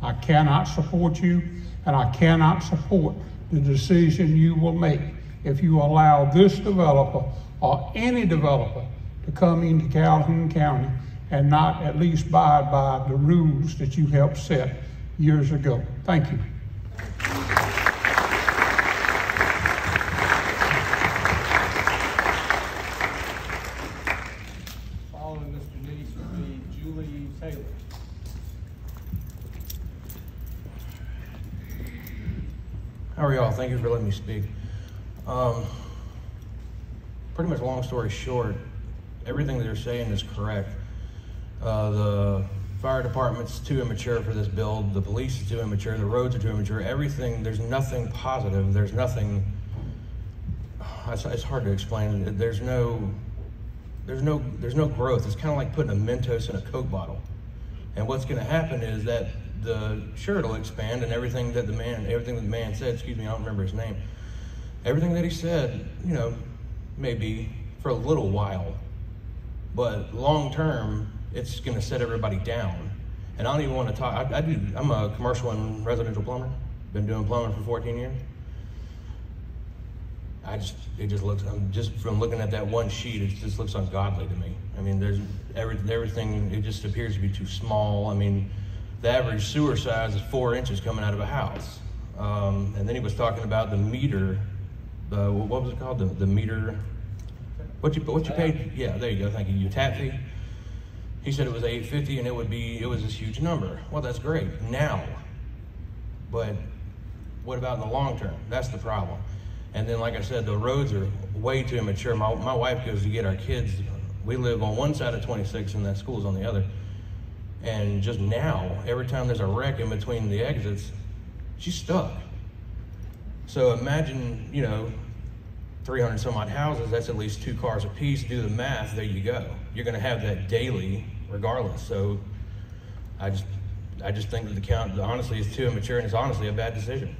Speaker 17: I cannot support you, and I cannot support the decision you will make if you allow this developer or any developer to come into Calhoun County and not at least abide by the rules that you helped set years ago. Thank you.
Speaker 1: Following Mr. Neese would be Julie Taylor.
Speaker 18: How are y'all? Thank you for letting me speak. Pretty much long story short, everything that they're saying is correct. The fire department's too immature for this build, the police is too immature, the roads are too immature, everything, there's nothing positive, there's nothing, it's hard to explain. There's no growth. It's kind of like putting a Mentos in a Coke bottle. And what's gonna happen is that it'll expand, and everything that the man said, excuse me, I don't remember his name, everything that he said, maybe for a little while, but long term, it's gonna set everybody down. And I don't even want to talk, I'm a commercial and residential plumber, been doing plumbing for 14 years. It just looks, just from looking at that one sheet, it just looks ungodly to me. I mean, there's everything, it just appears to be too small. I mean, the average sewer size is 4 inches coming out of a house. And then he was talking about the meter, what was it called? The meter, what you paid? Yeah, there you go, thank you. Your tap fee. He said it was $850 and it was this huge number. Well, that's great now, but what about in the long term? That's the problem. And then, like I said, the roads are way too immature. My wife goes to get our kids. We live on one side of 26 and that school's on the other. And just now, every time there's a wreck in between the exits, she's stuck. So imagine, 300 some odd houses, that's at least 2 cars a piece. Do the math, there you go. You're gonna have that daily regardless. So I just think that the county, honestly, is too immature, and it's honestly a bad decision.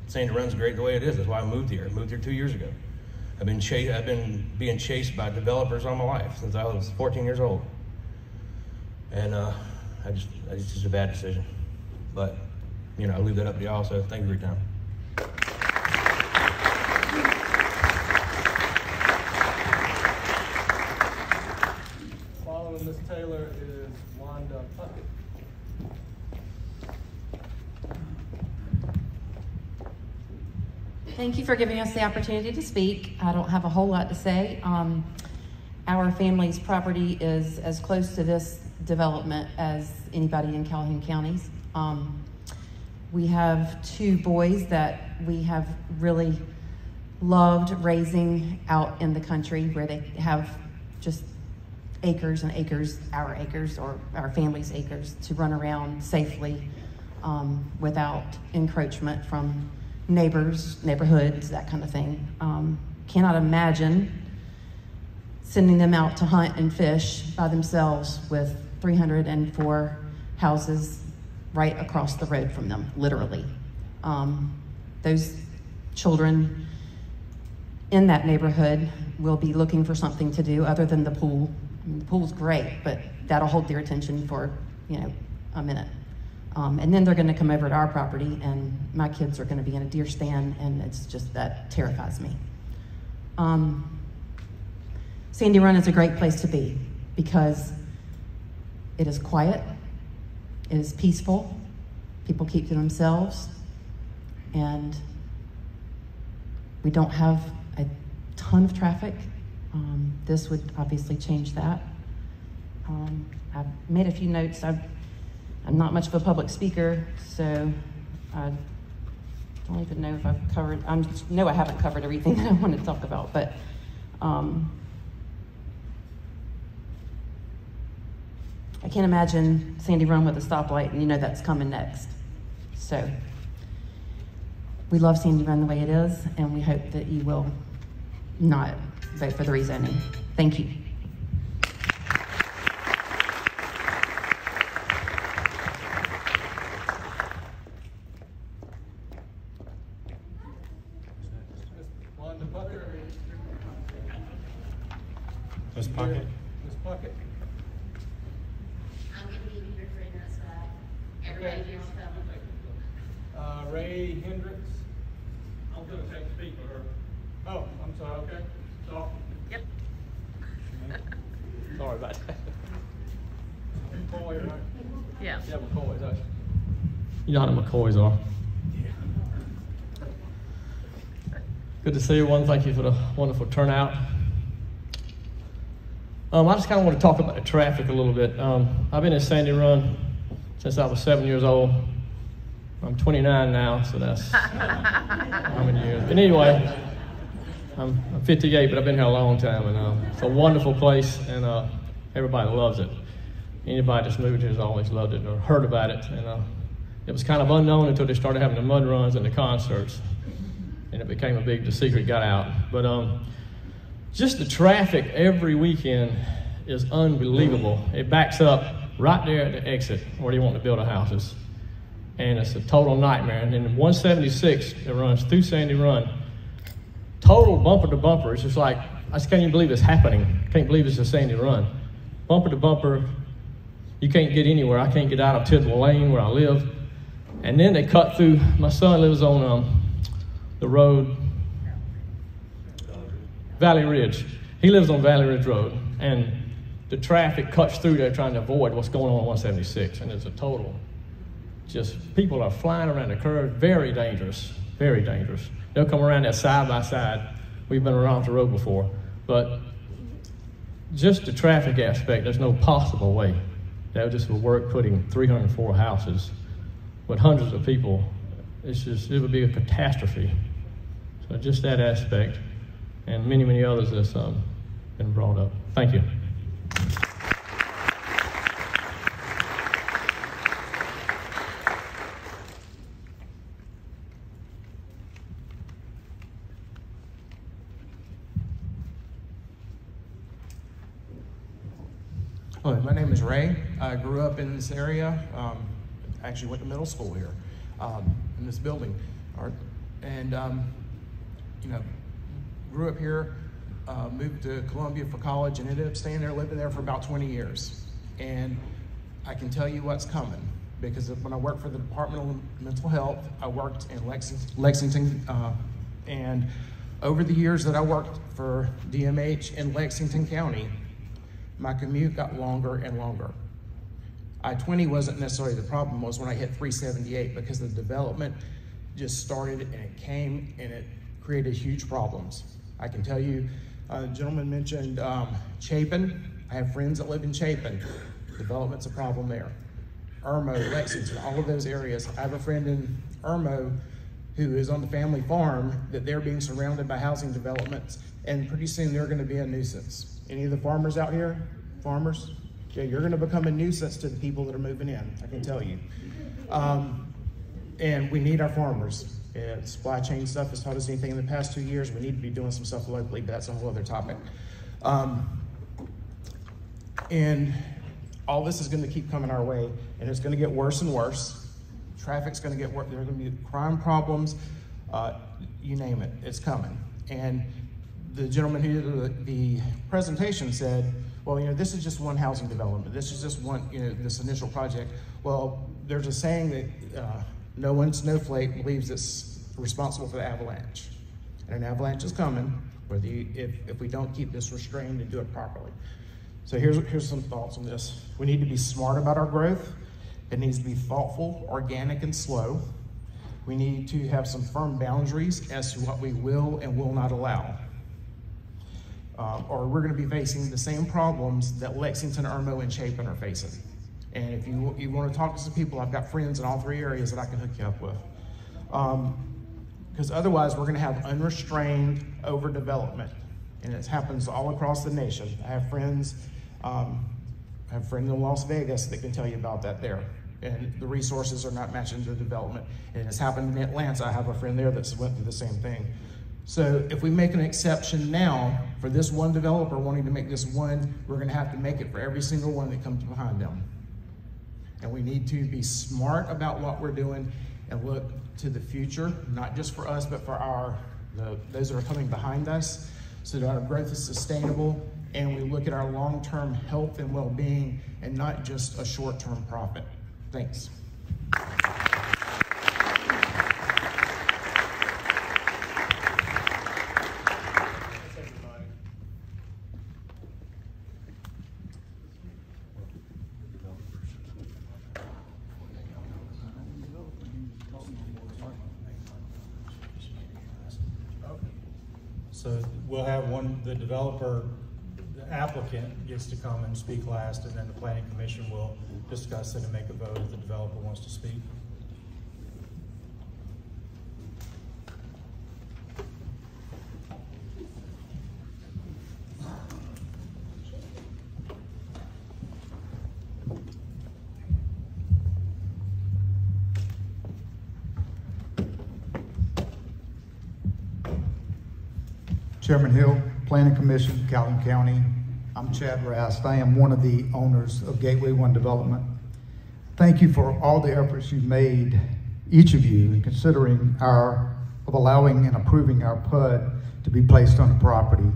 Speaker 18: Sandy Run's great the way it is. That's why I moved here. I moved here 2 years ago. I've been being chased by developers all my life since I was 14 years old. And it's just a bad decision. But, I leave that up to y'all, so thank you for your time.
Speaker 1: Following Ms. Taylor is Wanda Puckett.
Speaker 19: Thank you for giving us the opportunity to speak. I don't have a whole lot to say. Our family's property is as close to this development as anybody in Calhoun counties. We have 2 boys that we have really loved raising out in the country where they have just acres and acres, our acres or our family's acres, to run around safely without encroachment from neighbors, neighborhoods, that kind of thing. Cannot imagine sending them out to hunt and fish by themselves with 304 houses right across the road from them, literally. Those children in that neighborhood will be looking for something to do other than the pool. I mean, the pool's great, but that'll hold their attention for, a minute. And then they're gonna come over to our property and my kids are gonna be in a deer stand, and it's just, that terrifies me. Sandy Run is a great place to be because it is quiet, it is peaceful, people keep to themselves, and we don't have a ton of traffic. This would obviously change that. I've made a few notes. I'm not much of a public speaker, so I don't even know if I've covered, I know I haven't covered everything that I want to talk about, but I can't imagine Sandy Run with a stoplight, and you know that's coming next. So we love Sandy Run the way it is, and we hope that you will not vote for the rezoning. Thank you.
Speaker 2: Ms. Puckett.
Speaker 1: Ms. Puckett.
Speaker 12: I'm going to be here for this. Everybody here's coming.
Speaker 1: Ray Hendricks.
Speaker 20: I'm going to take a speak for her.
Speaker 1: Oh, I'm sorry. Okay. So.
Speaker 12: Yep.
Speaker 20: Sorry about that.
Speaker 1: McCoy, right?
Speaker 12: Yeah.
Speaker 20: Yeah, McCoy's. You know how the McCoys are. Good to see everyone. Thank you for the wonderful turnout. I just kind of want to talk about the traffic a little bit. I've been in Sandy Run since I was 7 years old. I'm 29 now, so that's how many years. But anyway, I'm 58, but I've been here a long time, and it's a wonderful place, and everybody loves it. Anybody that's moved here has always loved it or heard about it, and it was kind of unknown until they started having the mud runs and the concerts, and it became the secret got out. But just the traffic every weekend is unbelievable. It backs up right there at the exit where they want to build the houses. And it's a total nightmare. And then 176 that runs through Sandy Run, total bumper to bumper. It's just like, I just can't even believe it's happening. Can't believe it's a Sandy Run. Bumper to bumper, you can't get anywhere. I can't get out of Tidwell Lane where I live. And then they cut through, my son lives on the road, Valley Ridge. He lives on Valley Ridge Road, and the traffic cuts through there trying to avoid what's going on 176, and it's a total, just people are flying around the curve, very dangerous, very dangerous. They'll come around there side by side. We've been around the road before, but just the traffic aspect, there's no possible way that this will work putting 304 houses with hundreds of people. It would be a catastrophe. So just that aspect, and many, many others that's been brought up. Thank you.
Speaker 21: Hello, my name is Ray. I grew up in this area. Actually went to middle school here in this building. Grew up here, moved to Columbia for college, and ended up staying there, living there for about 20 years. And I can tell you what's coming, because when I worked for the Department of Mental Health, I worked in Lexington, and over the years that I worked for DMH in Lexington County, my commute got longer and longer. I-20 wasn't necessarily the problem, was when I hit 378, because the development just started and it came and it created huge problems. I can tell you, a gentleman mentioned Chapin. I have friends that live in Chapin. Development's a problem there. Irmo, Lexington, all of those areas. I have a friend in Irmo who is on the family farm that they're being surrounded by housing developments, and pretty soon they're gonna be a nuisance. Any of the farmers out here? Farmers? Yeah, you're gonna become a nuisance to the people that are moving in, I can tell you. And we need our farmers. Supply chain stuff has taught us anything in the past 2 years. We need to be doing some stuff locally, but that's a whole other topic. And all this is gonna keep coming our way, and it's gonna get worse and worse. Traffic's gonna get worse. There are gonna be crime problems, you name it, it's coming. And the gentleman who did the presentation said, well, this is just one housing development. This is just one, this initial project. Well, there's a saying that no one snowflake believes it's responsible for the avalanche. And an avalanche is coming. if we don't keep this restrained and do it properly. So here's some thoughts on this. We need to be smart about our growth. It needs to be thoughtful, organic, and slow. We need to have some firm boundaries as to what we will and will not allow. Or we're going to be facing the same problems that Lexington, Irmo, and Chapin are facing. And if you want to talk to some people, I've got friends in all three areas that I can hook you up with. Because otherwise, we're going to have unrestrained overdevelopment. And it happens all across the nation. I have friends in Las Vegas that can tell you about that there. And the resources are not matching the development. And it's happened in Atlanta. I have a friend there that's went through the same thing. So if we make an exception now for this one developer wanting to make this one, we're going to have to make it for every single one that comes behind them. And we need to be smart about what we're doing and look to the future, not just for us, but for those that are coming behind us, so that our growth is sustainable and we look at our long-term health and well-being and not just a short-term profit. Thanks.
Speaker 2: So we'll have the developer, the applicant gets to come and speak last, and then the planning commission will discuss it and make a vote if the developer wants to speak.
Speaker 3: Chairman Hill, Planning Commission, Calhoun County. I'm Chad Rast. I am one of the owners of Gateway One Development. Thank you for all the efforts you've made, each of you, in considering allowing and approving our PUD to be placed on the property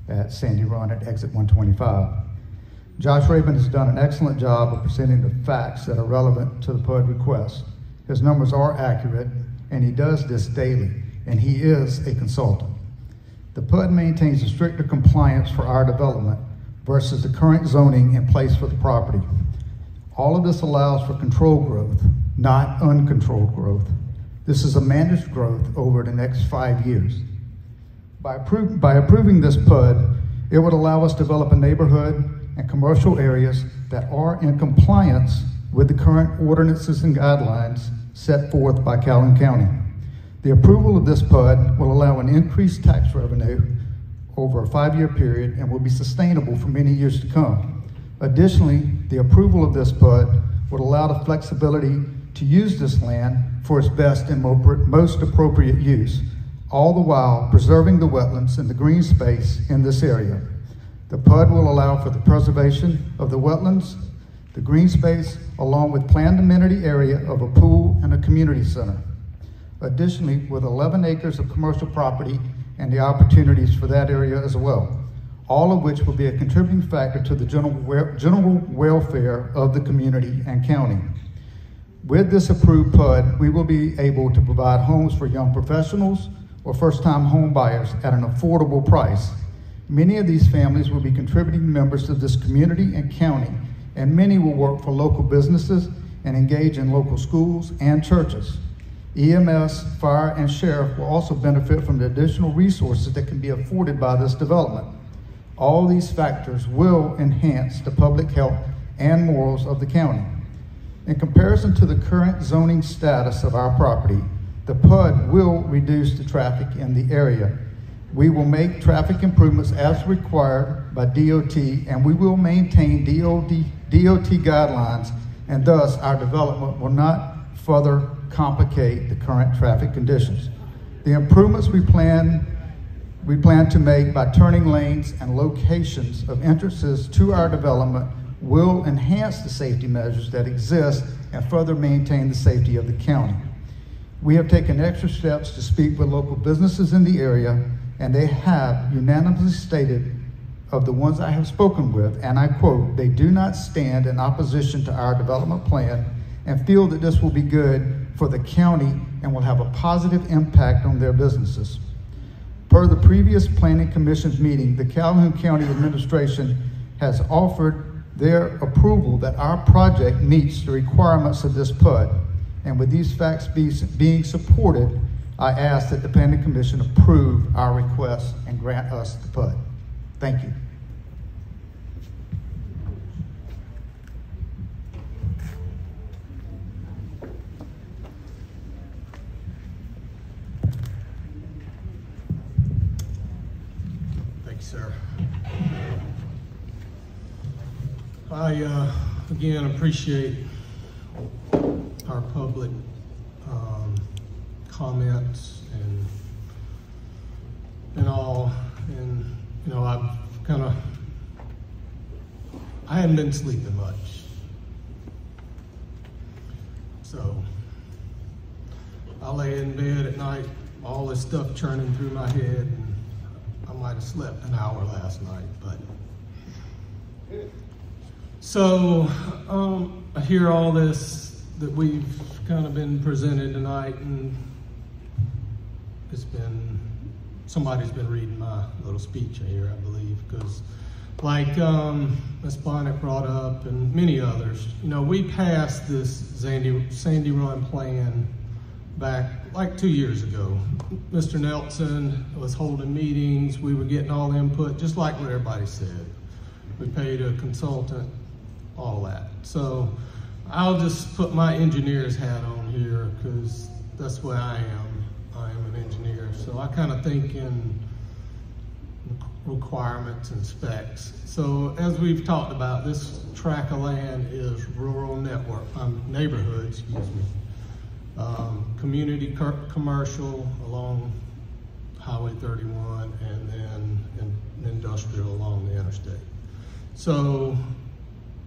Speaker 3: at Sandy Run at exit 125. Josh Rabin has done an excellent job of presenting the facts that are relevant to the PUD request. His numbers are accurate, and he does this daily, and he is a consultant. The PUD maintains a stricter compliance for our development versus the current zoning in place for the property. All of this allows for controlled growth, not uncontrolled growth. This is a managed growth over the next 5 years. By approving this PUD, it would allow us to develop a neighborhood and commercial areas that are in compliance with the current ordinances and guidelines set forth by Calhoun County. The approval of this PUD will allow an increased tax revenue over a 5-year period and will be sustainable for many years to come. Additionally, the approval of this PUD would allow the flexibility to use this land for its best and most appropriate use, all the while preserving the wetlands and the green space in this area. The PUD will allow for the preservation of the wetlands, the green space, along with planned amenity area of a pool and a community center. Additionally, with 11 acres of commercial property and the opportunities for that area as well, all of which will be a contributing factor to the general welfare of the community and county. With this approved PUD, we will be able to provide homes for young professionals or first-time home buyers at an affordable price. Many of these families will be contributing members of this community and county, and many will work for local businesses and engage in local schools and churches. EMS, fire, and sheriff will also benefit from the additional resources that can be afforded by this development. All these factors will enhance the public health and morals of the county. In comparison to the current zoning status of our property, the PUD will reduce the traffic in the area. We will make traffic improvements as required by DOT, and we will maintain DOT guidelines, and thus our development will not further complicate the current traffic conditions. The improvements we plan to make by turning lanes and locations of entrances to our development will enhance the safety measures that exist and further maintain the safety of the county. We have taken extra steps to speak with local businesses in the area, and they have unanimously stated, of the ones I have spoken with, and I quote, "They do not stand in opposition to our development plan and feel that this will be good for the county and will have a positive impact on their businesses." Per the previous Planning Commission's meeting, the Calhoun County Administration has offered their approval that our project meets the requirements of this PUD. And with these facts being supported, I ask that the Planning Commission approve our request and grant us the PUD. Thank you.
Speaker 1: Thank you, sir. I, again, appreciate our public comments and all, and you know, I haven't been sleeping much, so I lay in bed at night, all this stuff churning through my head, and I might have slept an hour last night, but so I hear all this that we've kind of been presented tonight, and it's been, somebody's been reading my little speech here, I believe, because like Ms. Bonnet brought up and many others, you know, we passed this Sandy Run plan back like 2 years ago. Mr. Nelson was holding meetings, we were getting all the input, just like what everybody said. We paid a consultant, all that. So I'll just put my engineer's hat on here because that's what I am. I am an engineer. So I kind of think in requirements and specs. So as we've talked about, this tract of land is rural neighborhood, excuse me. Community commercial along Highway 31 and then industrial along the interstate. So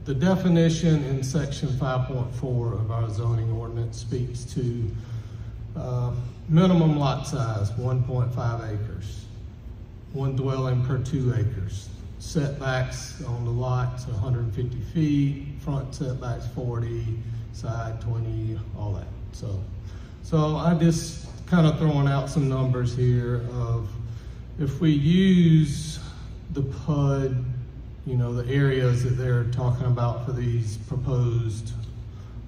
Speaker 1: the definition in section 5.4 of our zoning ordinance speaks to minimum lot size, 1.5 acres, one dwelling per 2 acres. Setbacks on the lots, 150 feet, front setbacks 40, side 20, all that. So I just kind of throwing out some numbers here of if we use the PUD, you know, the areas that they're talking about for these proposed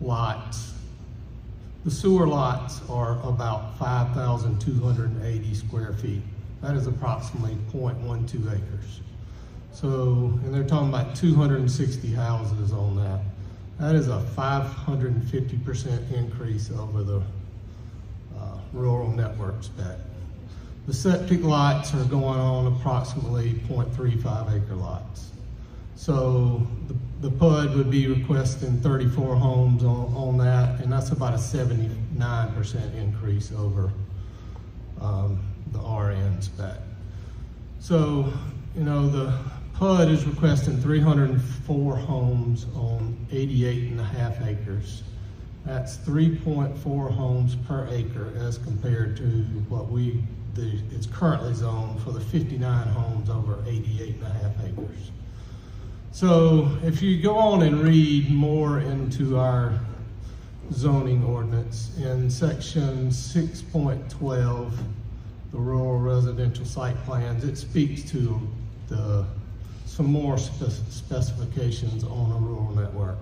Speaker 1: lots. The sewer lots are about 5,280 square feet. That is approximately 0.12 acres. So, and they're talking about 260 houses on that. That is a 550% increase over the rural network spec. The septic lots are going on approximately 0.35 acre lots. So the PUD would be requesting 34 homes on that, and that's about a 79% increase over the RN spec. So, you know, the PUD is requesting 304 homes on 88.5 acres. That's 3.4 homes per acre as compared to what it's currently zoned for the 59 homes over 88.5 acres. So if you go on and read more into our zoning ordinance in section 6.12, the rural residential site plans, it speaks to some more specifications on a rural network.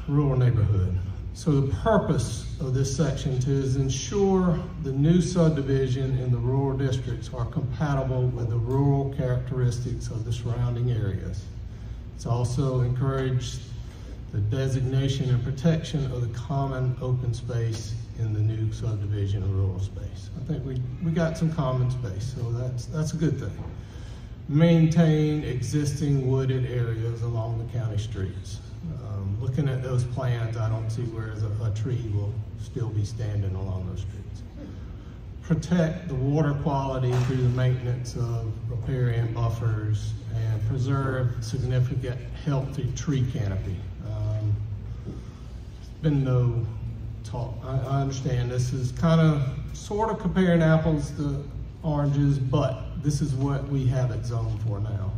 Speaker 1: Rural neighborhood. So the purpose of this section is to ensure the new subdivision in the rural districts are compatible with the rural characteristics of the surrounding areas. It's also encouraged the designation and protection of the common open space in the new subdivision of rural space. I think we got some common space, so that's a good thing. Maintain existing wooded areas along the county streets. Looking at those plans, I don't see where a tree will still be standing along those streets. Protect the water quality through the maintenance of riparian buffers and preserve significant healthy tree canopy. Been no talk. I understand this is kind of sort of comparing apples to oranges, but this is what we have it zoned for now.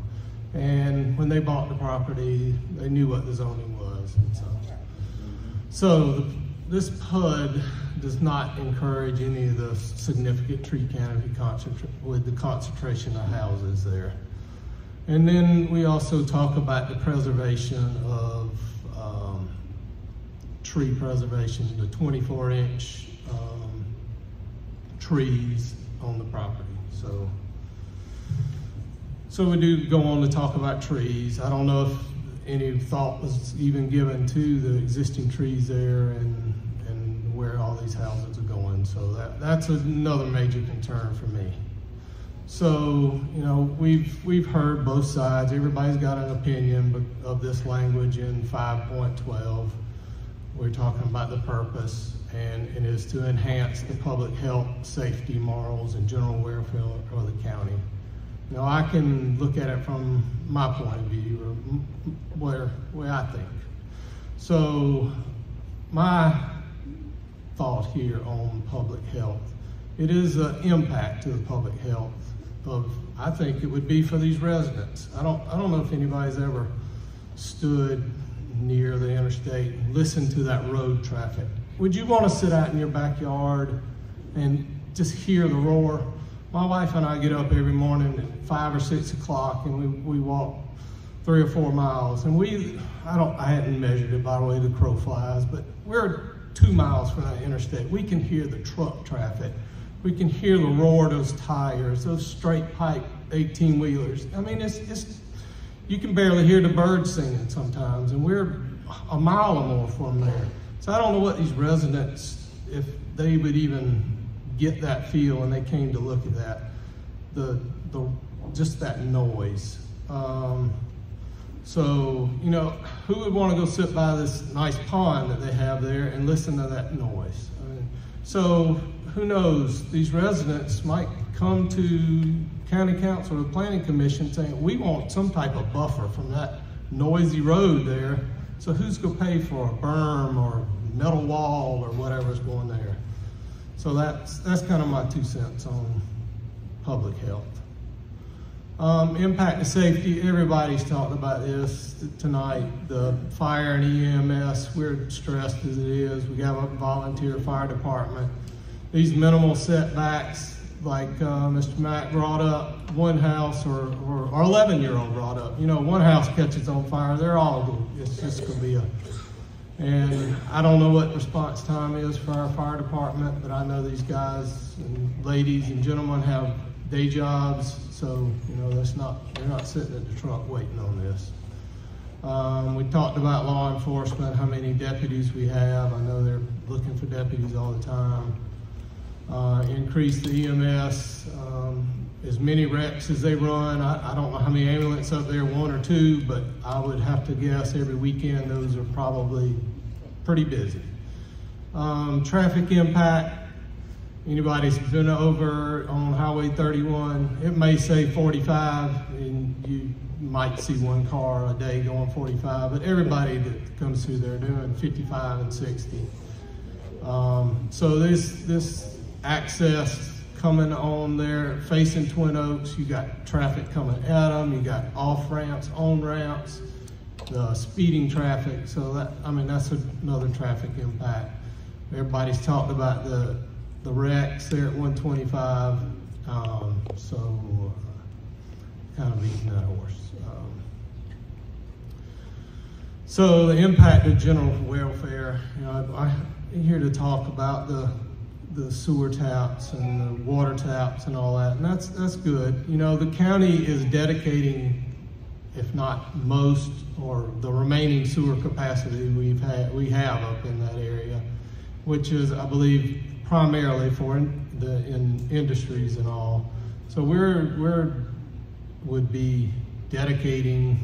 Speaker 1: And when they bought the property, they knew what the zoning was. And so this PUD does not encourage any of the significant tree canopy with the concentration of houses there. And then we also talk about the preservation of tree preservation, the 24-inch trees on the property. So we do go on to talk about trees. I don't know if any thought was even given to the existing trees there and where all these houses are going. So that's another major concern for me. So, you know, we've heard both sides. Everybody's got an opinion of this language in 5.12. We're talking about the purpose, and it is to enhance the public health, safety, morals, and general welfare of the county. You know, I can look at it from my point of view, or where I think. So my thought here on public health, it is an impact to the public health of, I think it would be for these residents. I don't know if anybody's ever stood near the interstate and listened to that road traffic. Would you want to sit out in your backyard and just hear the roar? My wife and I get up every morning at 5 or 6 o'clock and we walk 3 or 4 miles. And I hadn't measured it by the way the crow flies, but we're 2 miles from that interstate. We can hear the truck traffic. We can hear the roar of those tires, those straight pipe 18-wheelers. I mean, you can barely hear the birds singing sometimes, and we're a mile or more from there. So I don't know what these residents, if they would even get that feel when they came to look at that, just that noise. So, you know, who would want to go sit by this nice pond that they have there and listen to that noise? I mean, so who knows, these residents might come to county council or the planning commission saying, we want some type of buffer from that noisy road there. So who's going to pay for a berm or metal wall or whatever's going there? So that's kind of my 2 cents on public health. Impact to safety, everybody's talked about this tonight. The fire and EMS, we're stressed as it is. We have a volunteer fire department. These minimal setbacks, like Mr. Mack brought up, one house or 11-year-old brought up, you know, one house catches on fire, they're all, it's just gonna be and I don't know what response time is for our fire department, but I know these guys and ladies and gentlemen have day jobs, so, you know, they're not sitting at the truck waiting on this. We talked about law enforcement, how many deputies we have. I know they're looking for deputies all the time. Increase the EMS, as many wrecks as they run. I don't know how many ambulances up there, 1 or 2, but I would have to guess every weekend those are probably pretty busy. Traffic impact, anybody's been over on Highway 31, it may say 45, and you might see 1 car a day going 45, but everybody that comes through there doing 55 and 60. So this access coming on there facing Twin Oaks, you got traffic coming at them, you got off ramps, on ramps, the speeding traffic. So that's another traffic impact. Everybody's talked about the wrecks there at 125, so kind of beating that horse. So the impact of general welfare, you know, I'm here to talk about the sewer taps and the water taps and all that, and that's good. You know, the county is dedicating, if not most, or the remaining sewer capacity we have up in that area, which is, I believe, primarily for in industries and all. So would be dedicating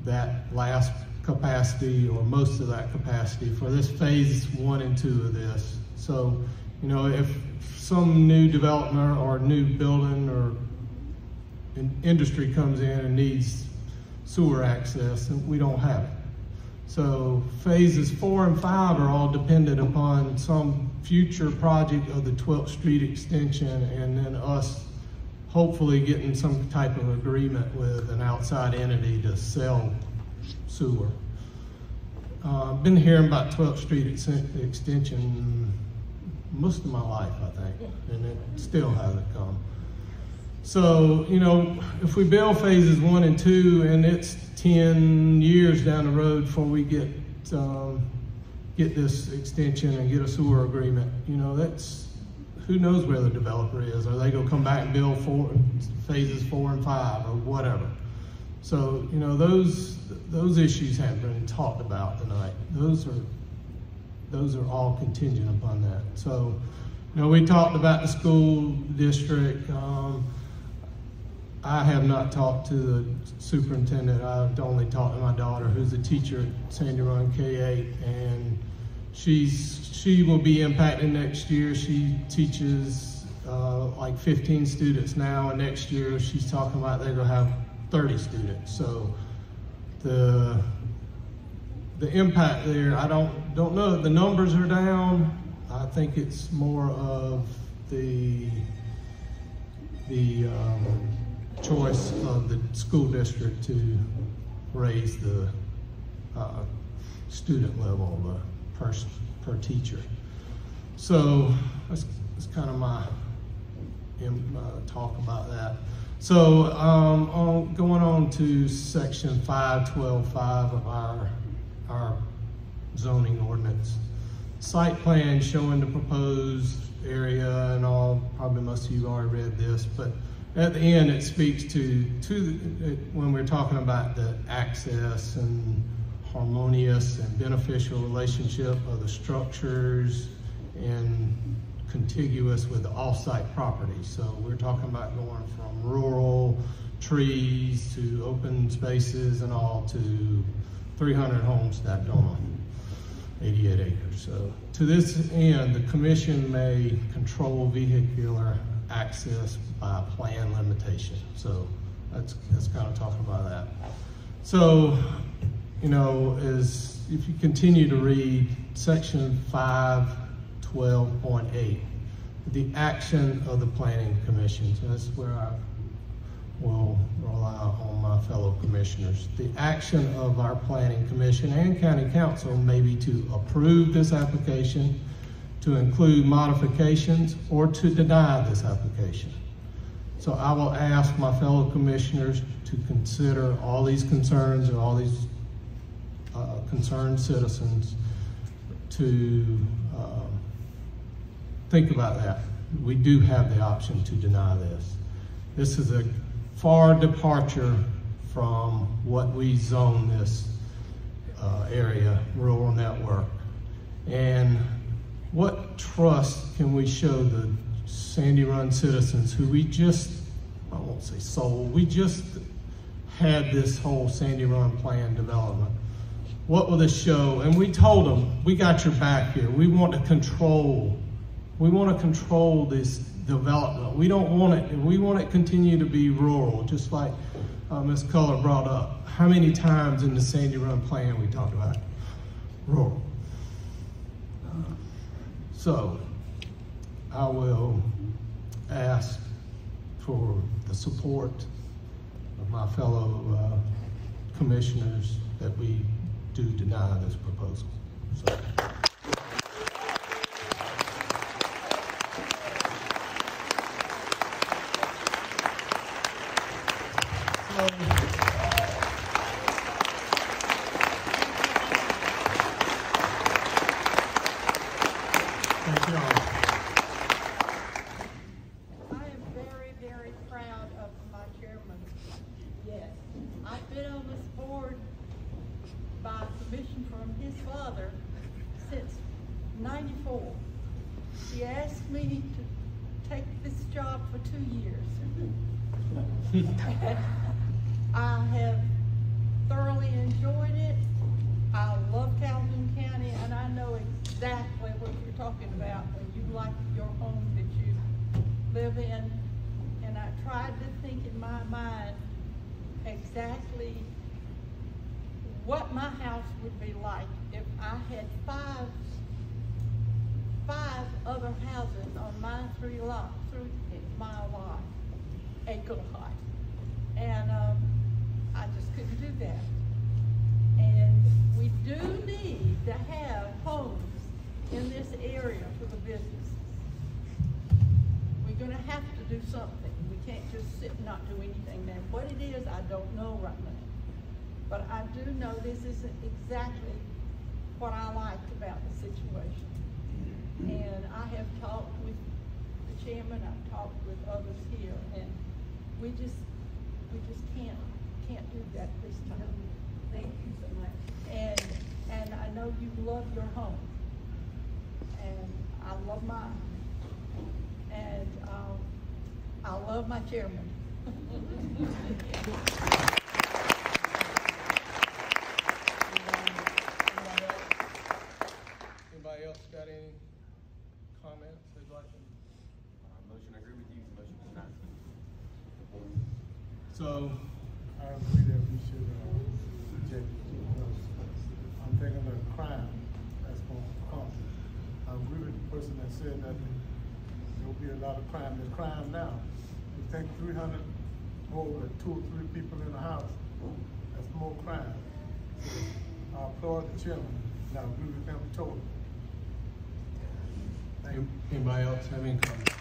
Speaker 1: that last capacity or most of that capacity for this phase 1 and 2 of this. So, you know, if some new development or new building or industry comes in and needs sewer access, and we don't have it. So phases 4 and 5 are all dependent upon some future project of the 12th Street extension, and then us hopefully getting some type of agreement with an outside entity to sell sewer. Been hearing about 12th Street extension most of my life, I think, and it still hasn't come. So, you know, if we build phases 1 and 2, and it's 10 years down the road before we get this extension and get a sewer agreement, you know, that's, who knows where the developer is? Are they gonna come back and build phases 4 and 5 or whatever? So, you know, those issues haven't been talked about tonight. Those are all contingent upon that. So, you know, we talked about the school district. I have not talked to the superintendent. I've only talked to my daughter, who's a teacher at Sandy Run K-8, and she will be impacted next year. She teaches like 15 students now, and next year she's talking about they're gonna have 30 students. So the impact there, I don't know if the numbers are down. I think it's more of the choice of the school district to raise the student level per teacher. So that's kind of my talk about that. So going on to section 512.5 of our zoning ordinance. Site plan showing the proposed area and all, probably most of you already read this, but at the end it speaks to when we're talking about the access and harmonious and beneficial relationship of the structures and contiguous with the off-site property. So we're talking about going from rural trees to open spaces and all to 300 homes stacked on 88 acres. So to this end, the commission may control vehicular access by plan limitation. So that's kind of talking about that. So, you know, if you continue to read section 512.8, the action of the planning commission. So that's where I will rely on my fellow commissioners. The action of our planning commission and county council may be to approve this application, to include modifications, or to deny this application. So I will ask my fellow commissioners to consider all these concerns and all these concerned citizens to think about that. We do have the option to deny this. This is a far departure from what we zone this area, rural network. And what trust can we show the Sandy Run citizens who we just, I won't say sold, we just had this whole Sandy Run plan development. What will this show? And we told them, we got your back here. We want to control this development. We don't want it, we want it to continue to be rural, just like Ms. Culler brought up. How many times in the Sandy Run plan we talked about rural? So I will ask for the support of my fellow commissioners that we do deny this proposal. So.
Speaker 5: I have thoroughly enjoyed it. I love Calhoun County, and I know exactly what you're talking about when you like your home that you live in. And I tried to think in my mind exactly what my house would be like if I had five other houses on my 3 lots, 3 mile lot, acre lot. And I just couldn't do that. And we do need to have homes in this area for the businesses. We're gonna have to do something. We can't just sit and not do anything. Now, what it is, I don't know right now. But I do know this isn't exactly what I liked about the situation. And I have talked with the chairman, I've talked with others here, and we just can't do that this time. Thank you so much. And I know you love your home, and I love mine, and I love my chairman.
Speaker 1: Anybody else got any comments they'd like to?
Speaker 6: Motion, I agree with you. Motion is not.
Speaker 1: So,
Speaker 22: I agree that we should reject it because I'm thinking of the crime that's going to come. I agree with the person that said that there will be a lot of crime. There's crime now. You think 300 over 2 or 3 people in the house, that's more crime. So I applaud the chairman, and I agree with him totally. Thank you.
Speaker 1: Anybody else have any comments?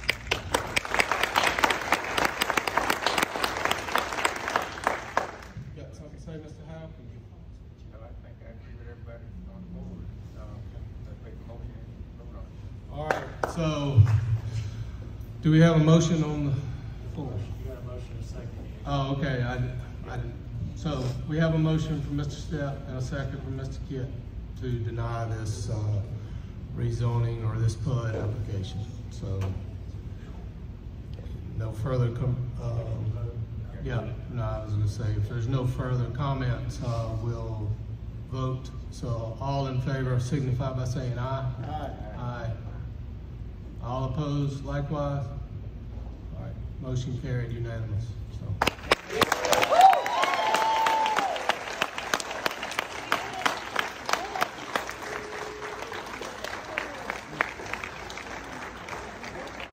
Speaker 1: Got something to say, Mr. Howe?
Speaker 6: I think I agree with everybody on the board. Let's make the motion and vote on it.
Speaker 1: All right, so do we have a motion on the floor?
Speaker 6: You got a motion and a second.
Speaker 1: Oh, okay, I didn't. So we have a motion from Mr. Stepp and a second from Mr. Kitt to deny this rezoning or this PUD application. So no further, I was gonna say, if there's no further comments, we'll vote. So all in favor signify by saying aye.
Speaker 22: Aye.
Speaker 1: Aye. All opposed likewise? All right, motion carried unanimous. So.